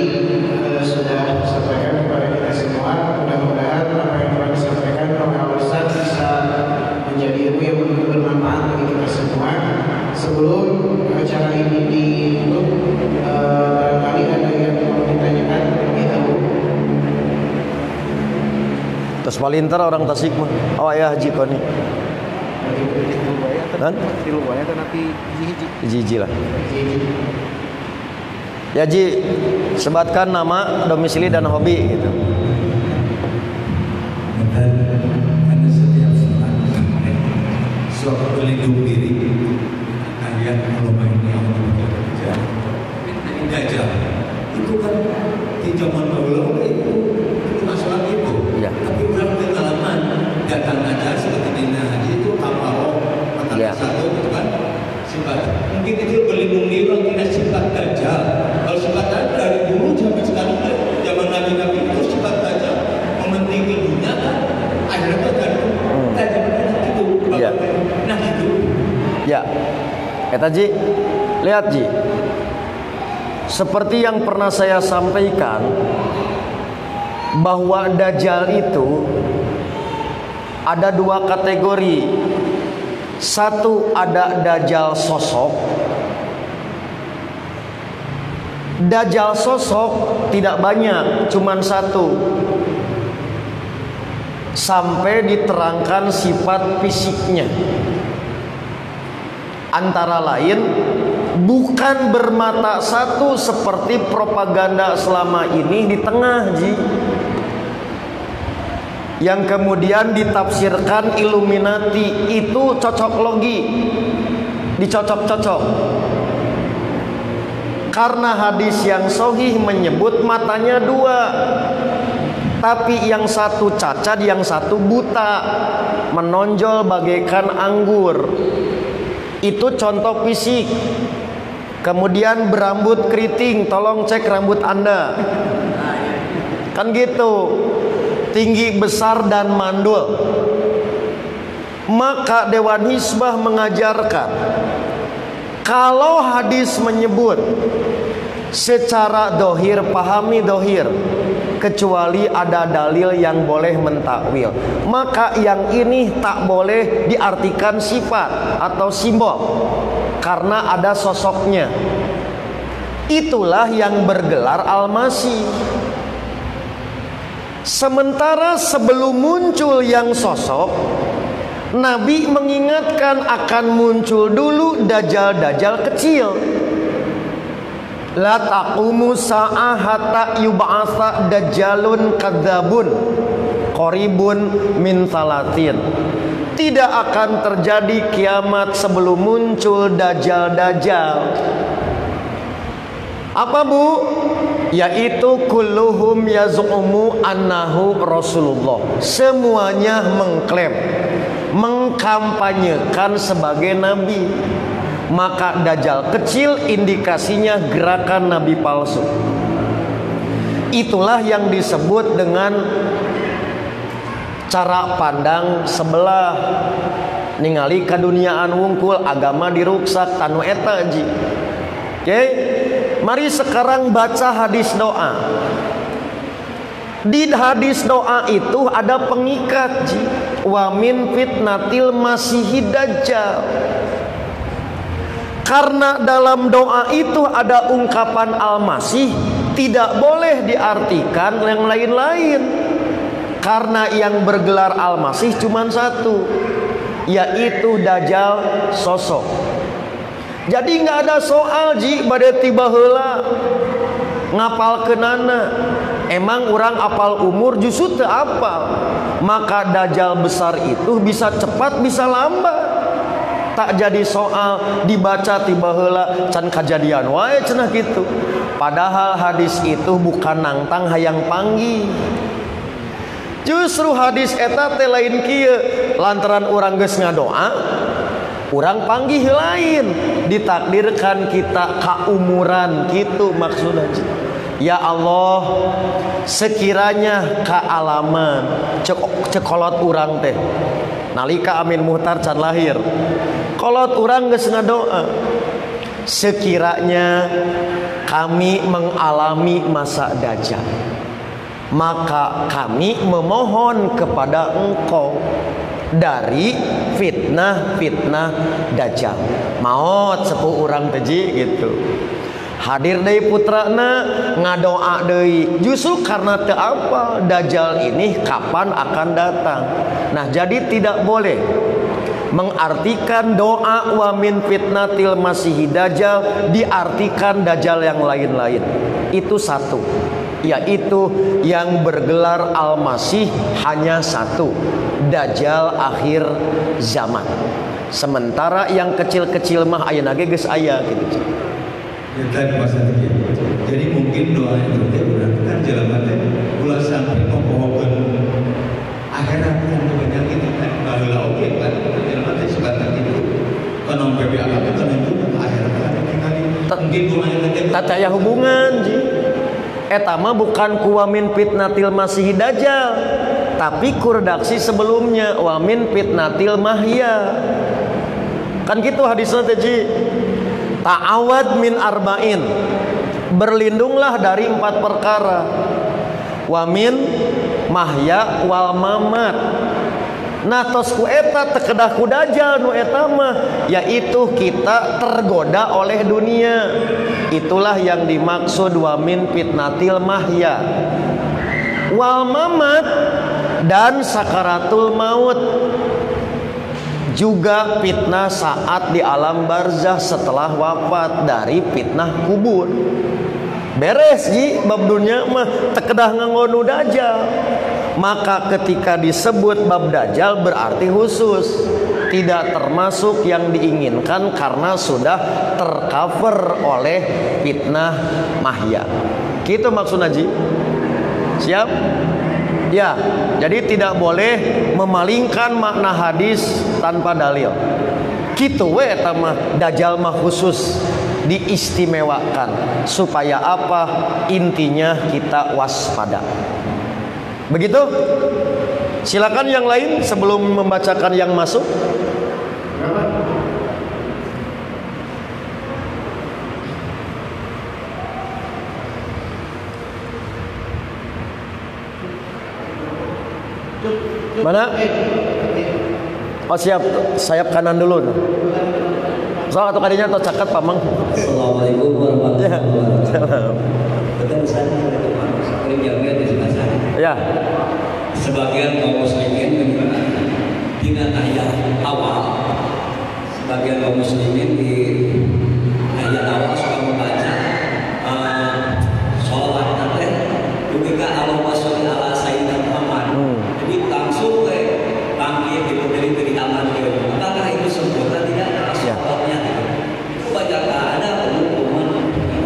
sudah disampaikan kepada kita semua. Mudah-mudahan apa yang telah disampaikan oleh Ustaz bisa menjadi ilmu yang bermanfaat bagi kita semua. Sebelum acara ini ditutup, barangkali ada yang mau ditanyakan lebih dahulu. Terus palinter orang Tasikmah. Oh ya Haji Koni. Kan? Tilu wae teh nanti Hiji lah. Ya Ji, sebatkan nama, domisili dan hobi gitu. Dan pada setiap saat suatu pelindung diri kalian kalau main yang bekerja Dajjal itu kan di zaman dahulu itu masalah itu Ya. tapi ulang pengalaman datang aja seperti Dina Haji itu apa Ya. satu itu kan sifat mungkin itu berlindung diri orang tidak sifat Dajjal. Kalau sifat Dajjal dari dulu sampai sekarang zaman Nabi itu sifat Dajjal mementingkan dunia kan akhirnya kan Dajjal itu Ya. nah gitu Ya. Eta Ji, lihat Ji. Seperti yang pernah saya sampaikan, bahwa Dajjal itu ada dua kategori. Satu, ada dajjal sosok. Dajjal sosok tidak banyak, cuman satu. Sampai diterangkan sifat fisiknya. Antara lain, bukan bermata satu seperti propaganda selama ini di tengah, Ji. Yang kemudian ditafsirkan Illuminati, itu cocok logi, dicocok-cocok. Karena hadis yang sahih menyebut matanya dua, tapi yang satu cacat, yang satu buta, menonjol bagaikan anggur. Itu contoh fisik. Kemudian berambut keriting, tolong cek rambut Anda. Kan gitu. Tinggi besar dan mandul. Maka Dewan Hizbah mengajarkan, kalau hadis menyebut secara dohir, pahami dohir, kecuali ada dalil yang boleh mentakwil, maka yang ini tak boleh diartikan sifat atau simbol karena ada sosoknya. Itulah yang bergelar Al-Masih. Sementara sebelum muncul yang sosok, Nabi mengingatkan akan muncul dulu dajjal-dajjal kecil. La taqumu sa'ah hatta yub'atsa dajjalun kadzabun qaribun min salatin. Tidak akan terjadi kiamat sebelum muncul dajjal-dajjal. Apa, Bu? Yaitu kulluhum yaz'umu annahu Rasulullah. Semuanya mengklaim, mengkampanyekan sebagai nabi. Maka dajjal kecil indikasinya gerakan nabi palsu. Itulah yang disebut dengan cara pandang sebelah. Ningali kaduniaan wungkul, agama diruksak tanu eta, Ji. Oke, mari sekarang baca hadis doa. Di hadis doa itu ada pengikat, Ji. Wa min fitnatil masihid dajjal. Karena dalam doa itu ada ungkapan Al-Masih, tidak boleh diartikan yang lain-lain. Karena yang bergelar Al-Masih cuma satu, yaitu Dajjal sosok. Jadi nggak ada soal, Ji, pada tiba heula ngapal kenana. Emang orang apal umur justru teu apal. Maka Dajjal besar itu bisa cepat bisa lambat. Tak jadi soal dibaca tiba heula can kajadian wae cenah gitu. Padahal hadis itu bukan nangtang hayang panggih. Justru hadis eta teh lain kieu, lantaran urang geus ngadoa, urang panggih lain, ditakdirkan kita kaumuran gitu maksudnya. Ya Allah, sekiranya kaalaman cekolot urang teh nalika Amin Muhtar can lahir, kolot urang geus ngadoa, sekiranya kami mengalami masa Dajjal, maka kami memohon kepada Engkau dari fitnah-fitnah Dajjal. Maot sepuh urang teji gitu. Hadir deui putrana ngadoa deui. Justru karena teu apal Dajjal ini kapan akan datang. Nah, jadi tidak boleh mengartikan doa wa min fitnatil masihid dajjal diartikan Dajjal yang lain-lain. Itu satu, yaitu yang bergelar Al-Masih hanya satu, Dajjal akhir zaman. Sementara yang kecil-kecil mah ayeuna ge geus aya gitu. Jadi mungkin doa itu berarti kan jalan teh ulah sampai mempohokeun akhirat kan banyak itu kan baheula oge kan jalan teh sebatas itu kana PBA kan juga akhirat kan mungkin kumaha teh tak aya hubungan, Ji. Eta mah bukan kuwamin fitnatil masihid dajjal, tapi kurdaksi sebelumnya wamin fitnatil mahya. Kan gitu hadisnya teh, Ji. Ta'awad min arba'in, berlindunglah dari 4 perkara. Wa min mahya wal mamat, Nah tos ku eta tekedah ku dajal nu eta mah yaitu kita tergoda oleh dunia. Itulah yang dimaksud wa min fitnatil mahya wal mamat, dan sakaratul maut, juga fitnah saat di alam barzah setelah wafat dari fitnah kubur. Beres ji bab dunia mah tekedah nganggo nu dajal. Maka ketika disebut bab dajjal berarti khusus, tidak termasuk yang diinginkan karena sudah tercover oleh fitnah mahya. Gitu maksud Haji. Siap? Ya, jadi tidak boleh memalingkan makna hadis tanpa dalil. Kitu we eta mah dajjal mah khusus diistimewakan supaya apa? Intinya kita waspada. Begitu? Silakan yang lain sebelum membacakan yang masuk. Mana? Oh siap, sayap kanan dulu. Soal atau kadinya atau cakat pamang. Assalamualaikum warahmatullahi wabarakatuh. Betul Ustaz, sering jaga di sebelah sana. Ya. Sebagian kaum muslimin tidak ayat awal. Sebagian kaum muslimin di ayat awal suka membaca sholawat nanti juga Allahumma sholli ala sayyidina Muhammad. Jadi langsung bangkit gitu dari taman gitu. Apakah itu sempurna tidak? Sholawatnya itu banyak ada umum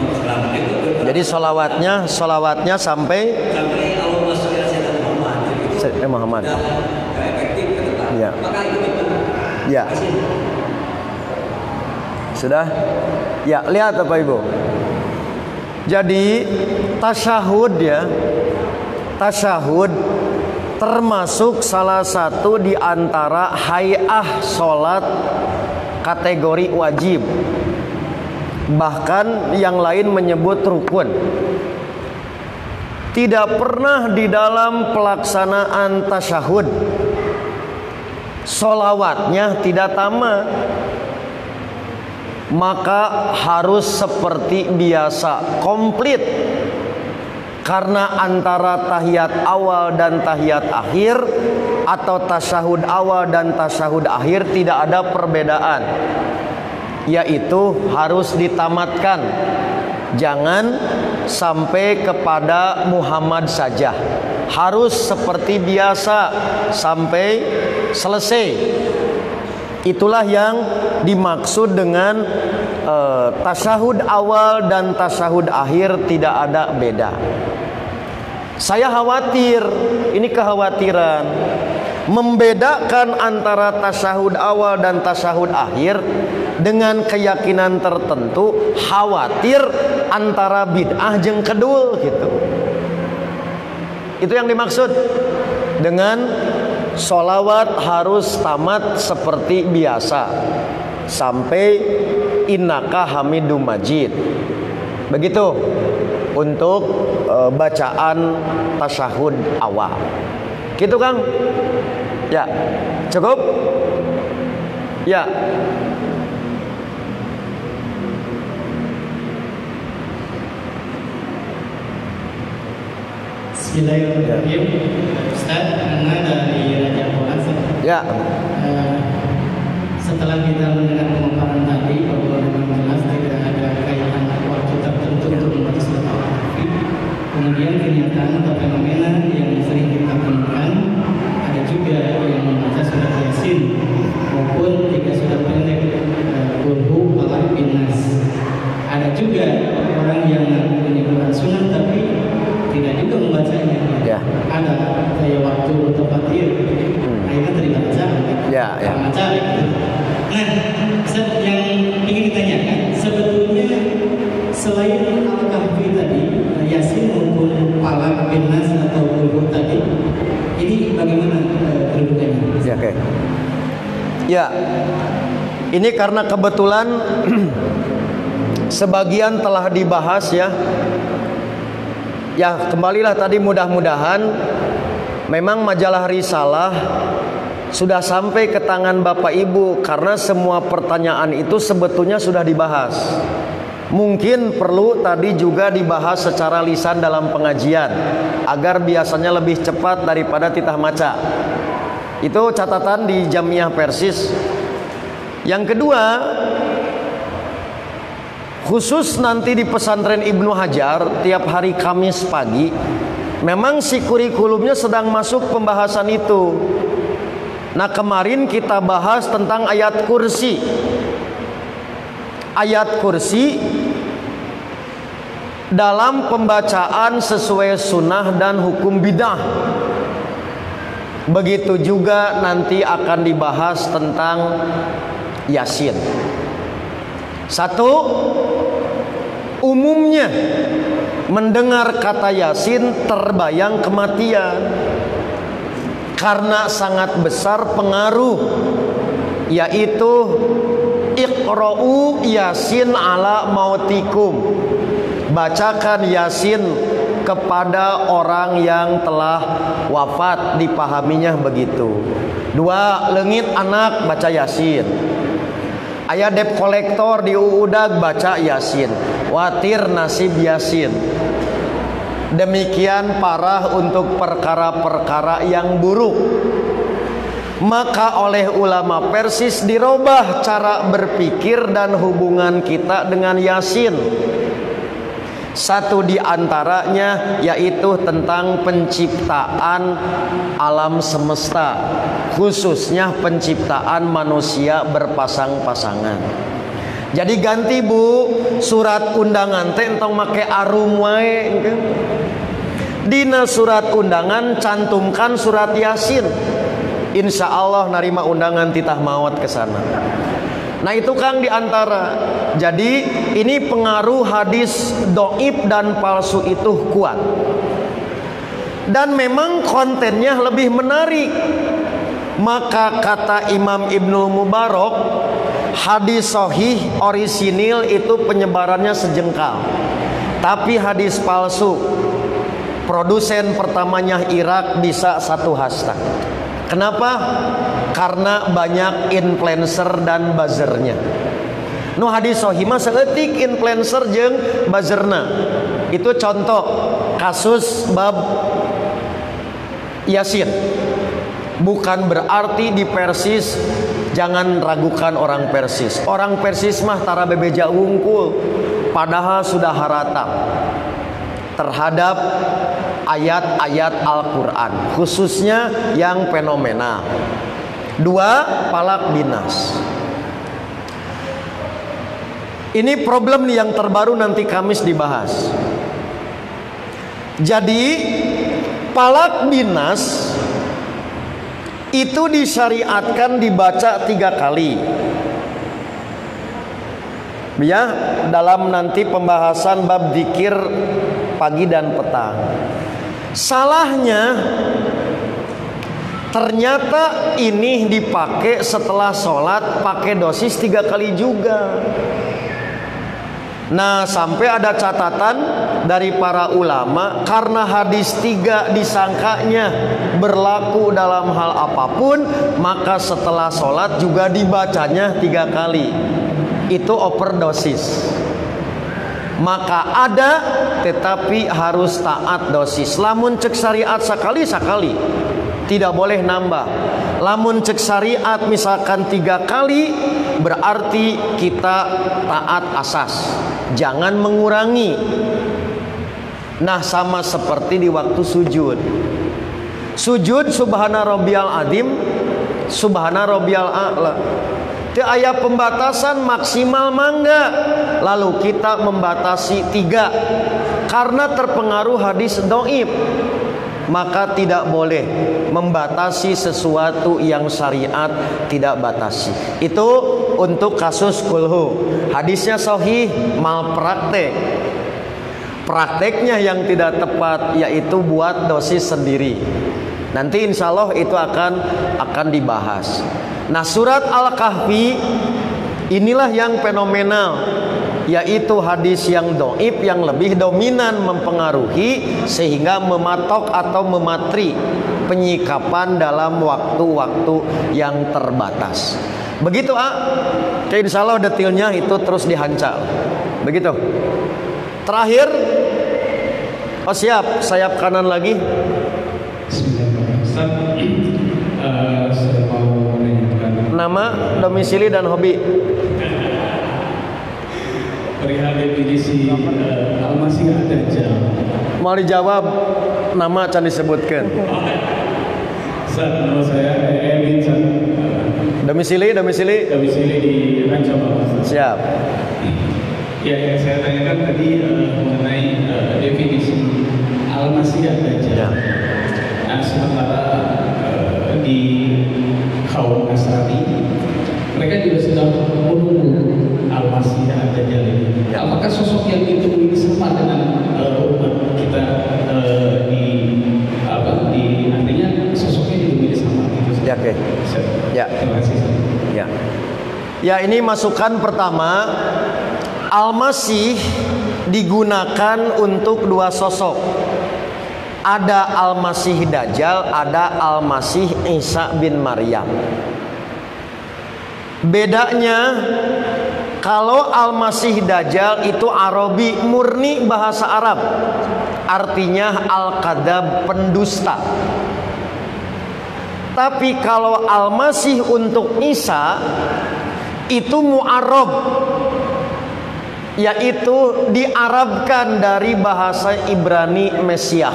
Islam itu. Jadi sholawatnya sampai Allahumma sholli ala sayyidina Muhammad. Efektif ke depan. Ya. Maka itu betul. Ya. Sudah? Ya, lihat Bapak Ibu. Jadi tasyahud ya. Tasyahud termasuk salah satu di antara hay'ah salat kategori wajib. Bahkan yang lain menyebut rukun. Tidak pernah di dalam pelaksanaan tasyahud sholawatnya tidak tamat, maka harus seperti biasa komplit. Karena antara tahiyat awal dan tahiyat akhir atau tasyahud awal dan tasyahud akhir tidak ada perbedaan, yaitu harus ditamatkan. Jangan sampai kepada Muhammad saja, harus seperti biasa sampai selesai. Itulah yang dimaksud dengan tasyahud awal dan tasyahud akhir tidak ada beda. Saya khawatir, ini kekhawatiran, membedakan antara tasyahud awal dan tasyahud akhir dengan keyakinan tertentu, khawatir antara bid'ah jeung kedul gitu. Itu yang dimaksud dengan sholawat harus tamat seperti biasa sampai innaka hamidum majid. Begitu untuk bacaan tasyahud awal. Gitu Kang? Ya, cukup? Ya. Bismillahirrahmanirrahim. Ustaz, karena dari Raja Polas. Ya. Setelah kita mendengar pemaparan tadi bahwa memang jelas tidak ada kaitan waktu tertentu untuk membaca surat Al-Kahfi. Kemudian kenyataan atau fenomena yang sering kita temukan ada juga yang membaca surat Yasin maupun jika sudah pendek Qul Falaq bin Nas. Ada juga orang yang punya Quran sunnah tapi tidak juga membacanya. Ya. Ada kayak waktu Mutafatir, akhirnya terbaca. Ya, ya. Baca. Nah, Ustaz, yang ingin ditanyakan sebetulnya selain Al-Kahfi tadi, Yasin maupun Falaq bin Nas atau Qul tadi, ini bagaimana kedudukannya? Ya, oke. Ya. Ini karena kebetulan sebagian telah dibahas ya. Ya, kembalilah tadi mudah-mudahan memang majalah Risalah sudah sampai ke tangan Bapak Ibu, karena semua pertanyaan itu sebetulnya sudah dibahas. Mungkin perlu tadi juga dibahas secara lisan dalam pengajian, agar biasanya lebih cepat daripada titah maca. Itu catatan di Jamiah Persis. Yang kedua, khusus nanti di pesantren Ibnu Hajar tiap hari Kamis pagi, memang si kurikulumnya sedang masuk pembahasan itu. Nah, kemarin kita bahas tentang ayat kursi. Ayat kursi dalam pembacaan sesuai sunnah dan hukum bidah. Begitu juga nanti akan dibahas tentang Yasin. Satu, umumnya mendengar kata Yasin terbayang kematian, karena sangat besar pengaruh, yaitu Iqra'u Yasin ala mautikum, bacakan Yasin kepada orang yang telah wafat, dipahaminya begitu. Dua, leungit anak baca Yasin. Aya debt kolektor di uudag baca Yasin. Watir nasib Yasin. Demikian parah untuk perkara-perkara yang buruk. Maka oleh ulama Persis dirubah cara berpikir dan hubungan kita dengan Yasin. Satu di antaranya yaitu tentang penciptaan alam semesta, khususnya penciptaan manusia berpasang-pasangan. Jadi ganti Bu, surat undangan teh entong make arum wae. Dina surat undangan cantumkan surat Yasin. Insya Allah narima undangan titah maut ke sana. Nah itu Kang diantara. Jadi ini pengaruh hadis doib dan palsu itu kuat. Dan memang kontennya lebih menarik. Maka kata Imam Ibnu Mubarak, hadis sahih orisinil itu penyebarannya sejengkal. Tapi hadis palsu, produsen pertamanya Irak bisa 1 hasta. Kenapa? Karena banyak influencer dan buzzernya. Nu hadis sahih mah saeutik influencer jeung buzzerna. Itu contoh kasus bab Yasin. Bukan berarti di Persis jangan ragukan orang Persis. Orang Persis mah tara bebeja wungkul, padahal sudah haratam terhadap ayat-ayat Al-Quran, khususnya yang fenomenal. Dua, palak binas. Ini problem yang terbaru nanti Kamis dibahas. Jadi palak binas itu disyariatkan dibaca 3 kali. Ya, dalam nanti pembahasan bab zikir pagi dan petang. Salahnya ternyata ini dipakai setelah sholat, pakai dosis 3 kali juga. Nah sampai ada catatan dari para ulama, karena hadis 3 disangkanya berlaku dalam hal apapun, maka setelah sholat juga dibacanya 3 kali. Itu overdosis. Maka ada, tetapi harus taat dosis. Lamun cek syariat sekali, tidak boleh nambah. Lamun cek syariat misalkan 3 kali, berarti kita taat asas, jangan mengurangi. Nah sama seperti di waktu sujud. Sujud subhana rabbiyal azim, subhana rabbiyal a'la. Teu aya pembatasan maksimal mangga. Lalu kita membatasi 3 karena terpengaruh hadis dhaif. Maka tidak boleh membatasi sesuatu yang syariat tidak batasi. Itu untuk kasus kulhu. Hadisnya sahih, malpraktek. Prakteknya yang tidak tepat, yaitu buat dosis sendiri. Nanti insya Allah itu akan dibahas. Nah surat Al-Kahfi inilah yang fenomenal, yaitu hadis yang dhaif yang lebih dominan mempengaruhi sehingga mematok atau mematri penyikapan dalam waktu-waktu yang terbatas. Begitu insya Allah detailnya itu terus dihancal. Begitu. Terakhir, siap, sayap kanan lagi. Bismillahirrahmanirrahim. Saya mau menanyakan Nama, domisili dan hobi. perihal definisi Al-Masih Ad-Dajjal. Mau dijawab, nama can disebutkan. Nama saya Emin. Domisili Domisili di Rancabang. siap. Ya, yang saya tanyakan tadi mengenai definisi Al-Masih Ad-Dajjal. Ya. Nah, sementara di kaum Nasrani mereka juga sudah menunggu Al-Masih Ad-Dajjal ini. Ya. Apakah sosok yang ditunggu ini sama dengan umat kita di artinya sosoknya juga sama gitu? Ya, oke. Ya. Terima kasih. Ya. Ya, ini masukan pertama. Al-Masih digunakan untuk dua sosok. Ada Al-Masih Dajjal, ada Al-Masih Isa bin Maryam. Bedanya, kalau Al-Masih Dajjal itu Arabi, murni bahasa Arab. Artinya Al-Kadzab, pendusta. Tapi kalau Al-Masih untuk Isa itu mu'arab, yaitu diarabkan dari bahasa Ibrani Mesiah.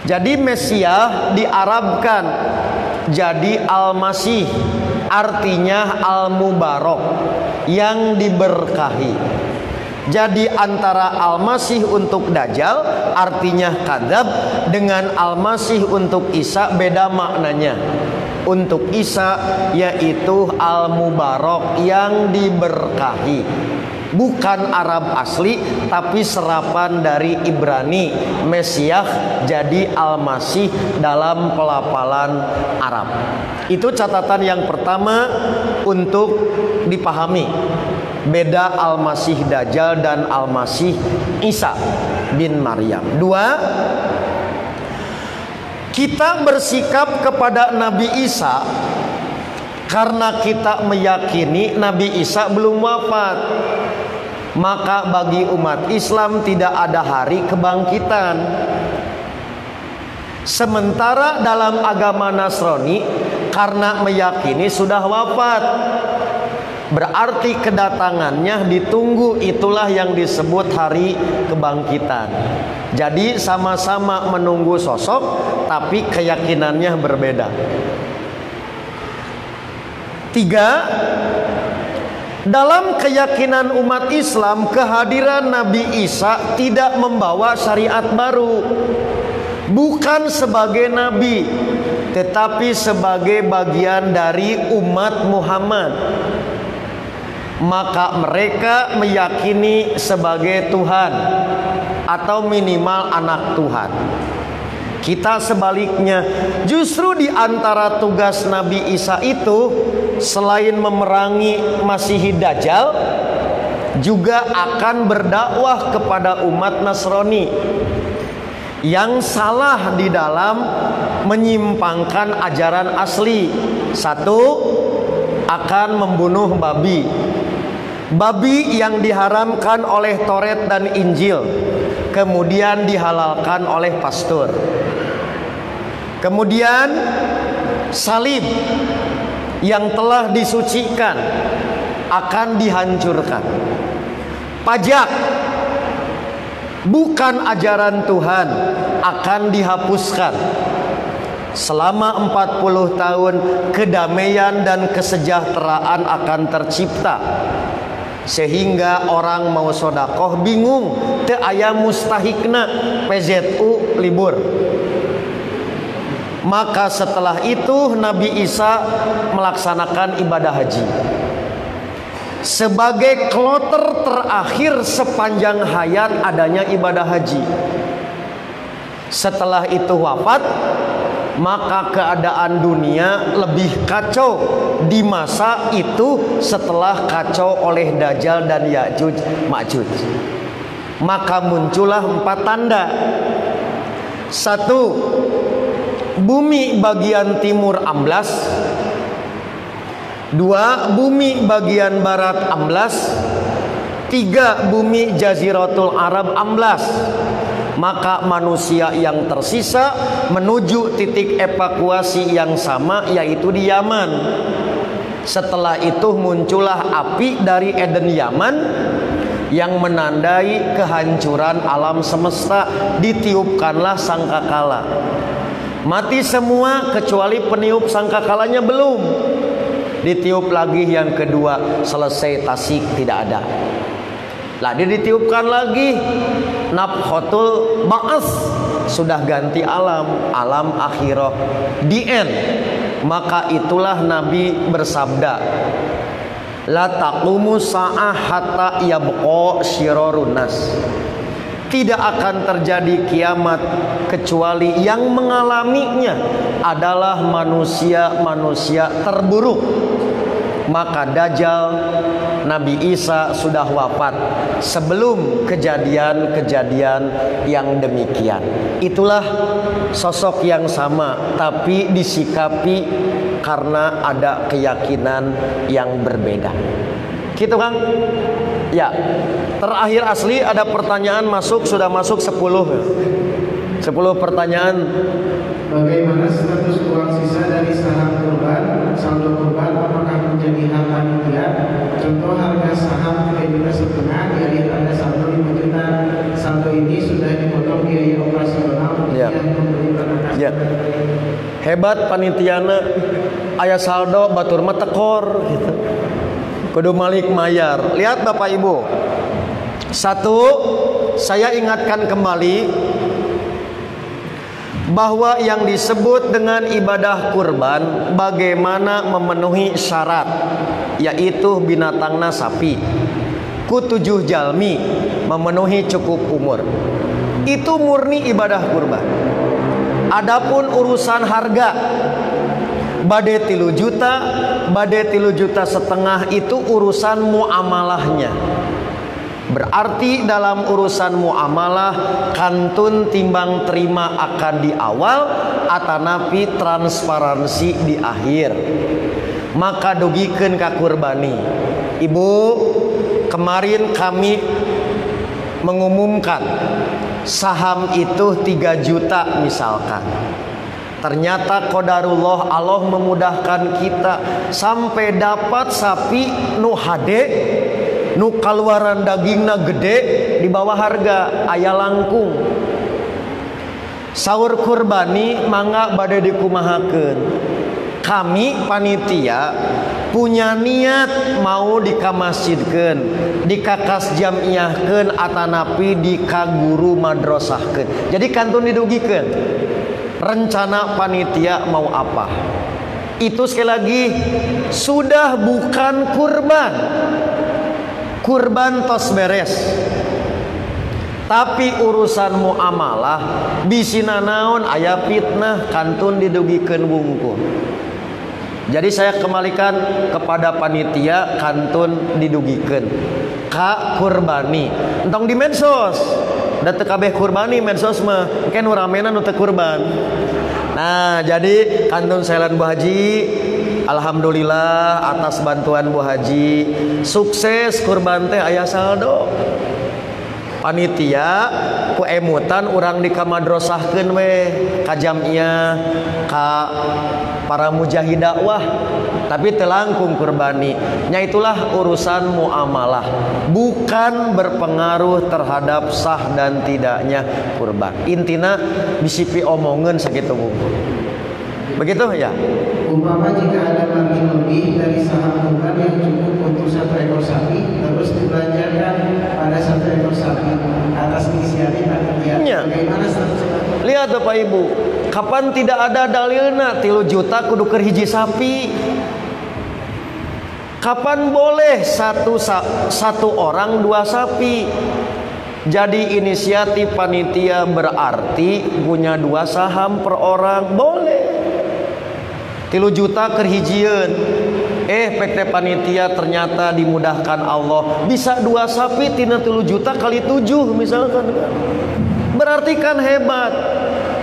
Jadi Mesiah diarabkan jadi Al-Masih, artinya Al-Mubarak, yang diberkahi. Jadi antara Al-Masih untuk Dajjal artinya kadzab, dengan Al-Masih untuk Isa beda maknanya. Untuk Isa yaitu Al-Mubarak, yang diberkahi. Bukan Arab asli, tapi serapan dari Ibrani Mesiah, jadi Al-Masih dalam pelafalan Arab. Itu catatan yang pertama untuk dipahami. Beda Al-Masih Dajjal dan Al-Masih Isa bin Maryam. Dua, kita bersikap kepada Nabi Isa karena kita meyakini Nabi Isa belum wafat. Maka bagi umat Islam tidak ada hari kebangkitan. Sementara dalam agama Nasrani karena meyakini sudah wafat, berarti kedatangannya ditunggu. Itulah yang disebut hari kebangkitan. Jadi sama-sama menunggu sosok, tapi keyakinannya berbeda. Tiga, dalam keyakinan umat Islam, kehadiran Nabi Isa tidak membawa syariat baru. Bukan sebagai nabi, tetapi sebagai bagian dari umat Muhammad. Maka mereka meyakini sebagai Tuhan, atau minimal anak Tuhan. Kita sebaliknya, justru di antara tugas Nabi Isa itu, selain memerangi Masih Dajjal, juga akan berdakwah kepada umat Nasrani yang salah di dalam menyimpangkan ajaran asli. Satu, akan membunuh babi. Babi yang diharamkan oleh Taurat dan Injil, kemudian dihalalkan oleh pastor. Kemudian salib yang telah disucikan akan dihancurkan. Pajak, bukan ajaran Tuhan, akan dihapuskan. Selama 40 tahun kedamaian dan kesejahteraan akan tercipta, sehingga orang mau sodakoh bingung, teu aya mustahikna, PZU libur. Maka setelah itu Nabi Isa melaksanakan ibadah haji sebagai kloter terakhir sepanjang hayat adanya ibadah haji. Setelah itu wafat, maka keadaan dunia lebih kacau di masa itu setelah kacau oleh Dajjal dan Ya'juj Ma'juj. Maka muncullah 4 tanda. 1. Bumi bagian timur amblas. 2. Bumi bagian barat amblas. 3. Bumi Jaziratul Arab amblas. Maka manusia yang tersisa menuju titik evakuasi yang sama, yaitu di Yaman. Setelah itu muncullah api dari Eden Yaman yang menandai kehancuran alam semesta. Ditiupkanlah sangkakala. Mati semua kecuali peniup sangkakalanya belum. Ditiup lagi yang kedua, selesai, tasik, tidak ada. Lah ditiupkan lagi, nafkhatul ba'ats, sudah ganti alam akhirah, the end. Maka itulah Nabi bersabda, la taqumu sa'ah hatta yabqa syirarun nas. Tidak akan terjadi kiamat kecuali yang mengalaminya adalah manusia-manusia terburuk. Maka Dajjal, Nabi Isa sudah wafat sebelum kejadian-kejadian yang demikian. Itulah sosok yang sama, tapi disikapi karena ada keyakinan yang berbeda. Gitu Kang? Ya. Terakhir asli ada pertanyaan masuk, sudah masuk 10 pertanyaan. Bagaimana status uang sisa dari saham kurban, saldo kurban apakah menjadi hak panitia? Contoh harga saham 3,5 juta, dia lihat ada saldo 5 juta. Saldo ini sudah dipotong biaya operasional yang memberi perangkat. Ya. Hebat panitiana, aya saldo batur mah tekor gitu. Kudu malik mayar. Lihat Bapak Ibu. 1, saya ingatkan kembali bahwa yang disebut dengan ibadah kurban bagaimana memenuhi syarat, yaitu binatangna sapi ku 7 jalmi memenuhi cukup umur. Itu murni ibadah kurban. Adapun urusan harga bade 3 juta, bade 3,5 juta itu urusan muamalahnya. Berarti dalam urusan muamalah kantun timbang terima akan di awal atanapi transparansi di akhir. Maka dugikeun ka kurbani. Ibu, kemarin kami mengumumkan saham itu 3 juta misalkan. Ternyata qadarullah, Allah memudahkan kita sampai dapat sapi nu hade, nu kaluaran dagingna gede di bawah harga, aya langkung. Saur kurbani mangga bade dikumahakeun. Kami panitia punya niat mau dikamasjidkeun, dikakas jamiahkeun atanapi dikaguru madrasahkeun. Jadi kantun didugikeun. Rencana panitia mau apa? Itu sekali lagi sudah bukan kurban. Kurban tos beres. Tapi urusan muamalah bisina naon aya fitnah kantun didugikeun wungkul. Jadi saya kembalikan kepada panitia kantun didugikeun ka kurbani. Entong di medsos. Da teu kabeh kurbani medsos mah engke nu ramena nu teu kurban. Nah, jadi kantun Sailan Bu Haji, alhamdulillah atas bantuan Bu Haji sukses kurban teh aya saldo. Panitia ku emutan urang dikamadrosahkeun we ka jamiah, ka para mujahid dakwah, tapi teu langkung kurbani. Nya itulah urusan muamalah, bukan berpengaruh terhadap sah dan tidaknya kurban. Intina bisipi omongeun sakitu bungkul. Begitu ya. Umpama jika ada margin lebih dari saham kurban yang cukup untuk 1 ekor sapi, terus dibelanjakan pada 1 ekor sapi atas inisiatif panitia, bagaimana statusnya? Lihat Bapak Ibu, kapan tidak ada dalilna 3 juta kudu keur hiji sapi? Kapan boleh satu orang 2 sapi? Jadi inisiatif panitia berarti punya 2 saham per orang boleh. 3 juta kerhijieun. PT panitia ternyata dimudahkan Allah bisa 2 sapi tina 3 juta kali 7 misalkan. Berarti kan hebat.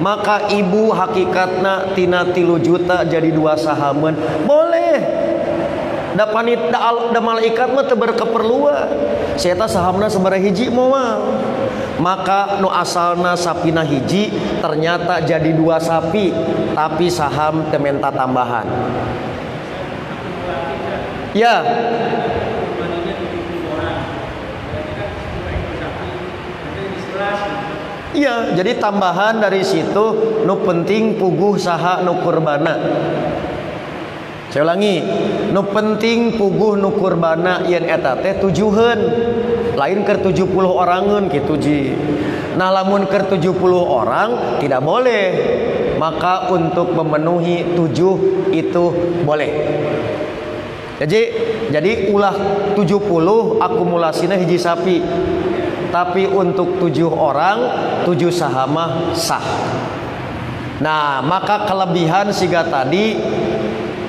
Maka ibu hakikatna tina 3 juta jadi 2 sahaman boleh. Da malaikat mah teu berkeperluan. Saya eta sahamna sabaraha hiji moal. Maka nu asalna sapina hiji ternyata jadi 2 sapi, tapi saham teu menta tambahan. Ya. Iya, jadi tambahan dari situ nu penting puguh saha nu kurbana. Saya ulangi, nu penting puguh nu kurbana yen eta teh tujuheun. Lain keur 70 orangeun kitu ji. Nah lamun keur 70 orang tidak boleh. Maka untuk memenuhi 7 itu boleh. Jadi ulah 70 akumulasinya hiji sapi. Tapi untuk 7 orang 7 sahamah sah. Nah maka kelebihan siga tadi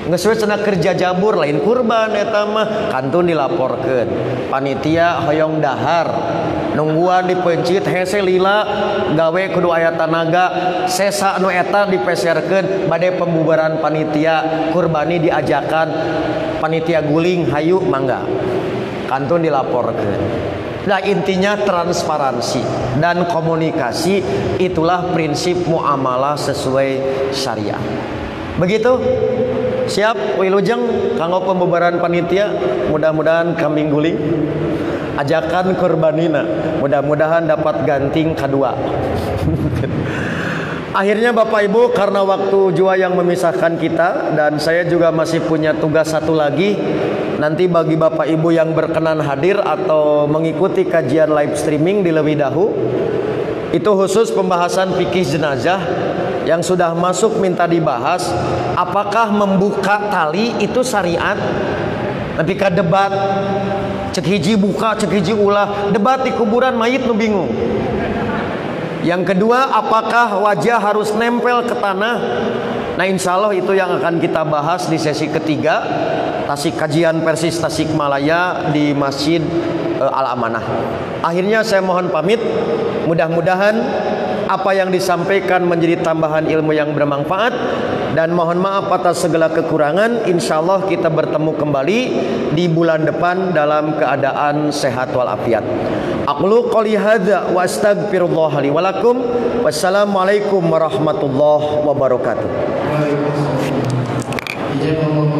ngesuai cenah kerja jabur lain kurban eta mah kantun dilaporkeun panitia hoyong dahar nungguan di pencit hese lila gawe kudu aya tanaga sesa nu eta dipeserkeun bade pembubaran panitia kurbani diajakan panitia guling hayu mangga kantun dilaporkeun. Nah intinya transparansi dan komunikasi itulah prinsip muamalah sesuai syariah. Begitu? Siap wilujeng kanggo pembubaran panitia, mudah-mudahan kambing guling ajakan kurbanina, mudah-mudahan dapat ganting kedua. Akhirnya Bapak Ibu, karena waktu jua yang memisahkan kita dan saya juga masih punya tugas satu lagi. Nanti bagi Bapak Ibu yang berkenan hadir atau mengikuti kajian live streaming di lebih dahulu, itu khusus pembahasan fikih jenazah yang sudah masuk minta dibahas. Apakah membuka tali itu syariat? Nanti ke debat cek hiji buka cek hiji ulah, debat di kuburan mayit nu bingung. Yang kedua, apakah wajah harus nempel ke tanah? Nah insya Allah itu yang akan kita bahas di sesi ketiga kajian Persis Tasikmalaya di Masjid Al-Amanah. Akhirnya saya mohon pamit. Mudah-mudahan apa yang disampaikan menjadi tambahan ilmu yang bermanfaat. Dan mohon maaf atas segala kekurangan. Insya Allah kita bertemu kembali di bulan depan dalam keadaan sehat walafiat. Aqulu qouli hadza wa astaghfirullah li wa lakum. Wassalamualaikum warahmatullahi wabarakatuh. Waalaikumsalam.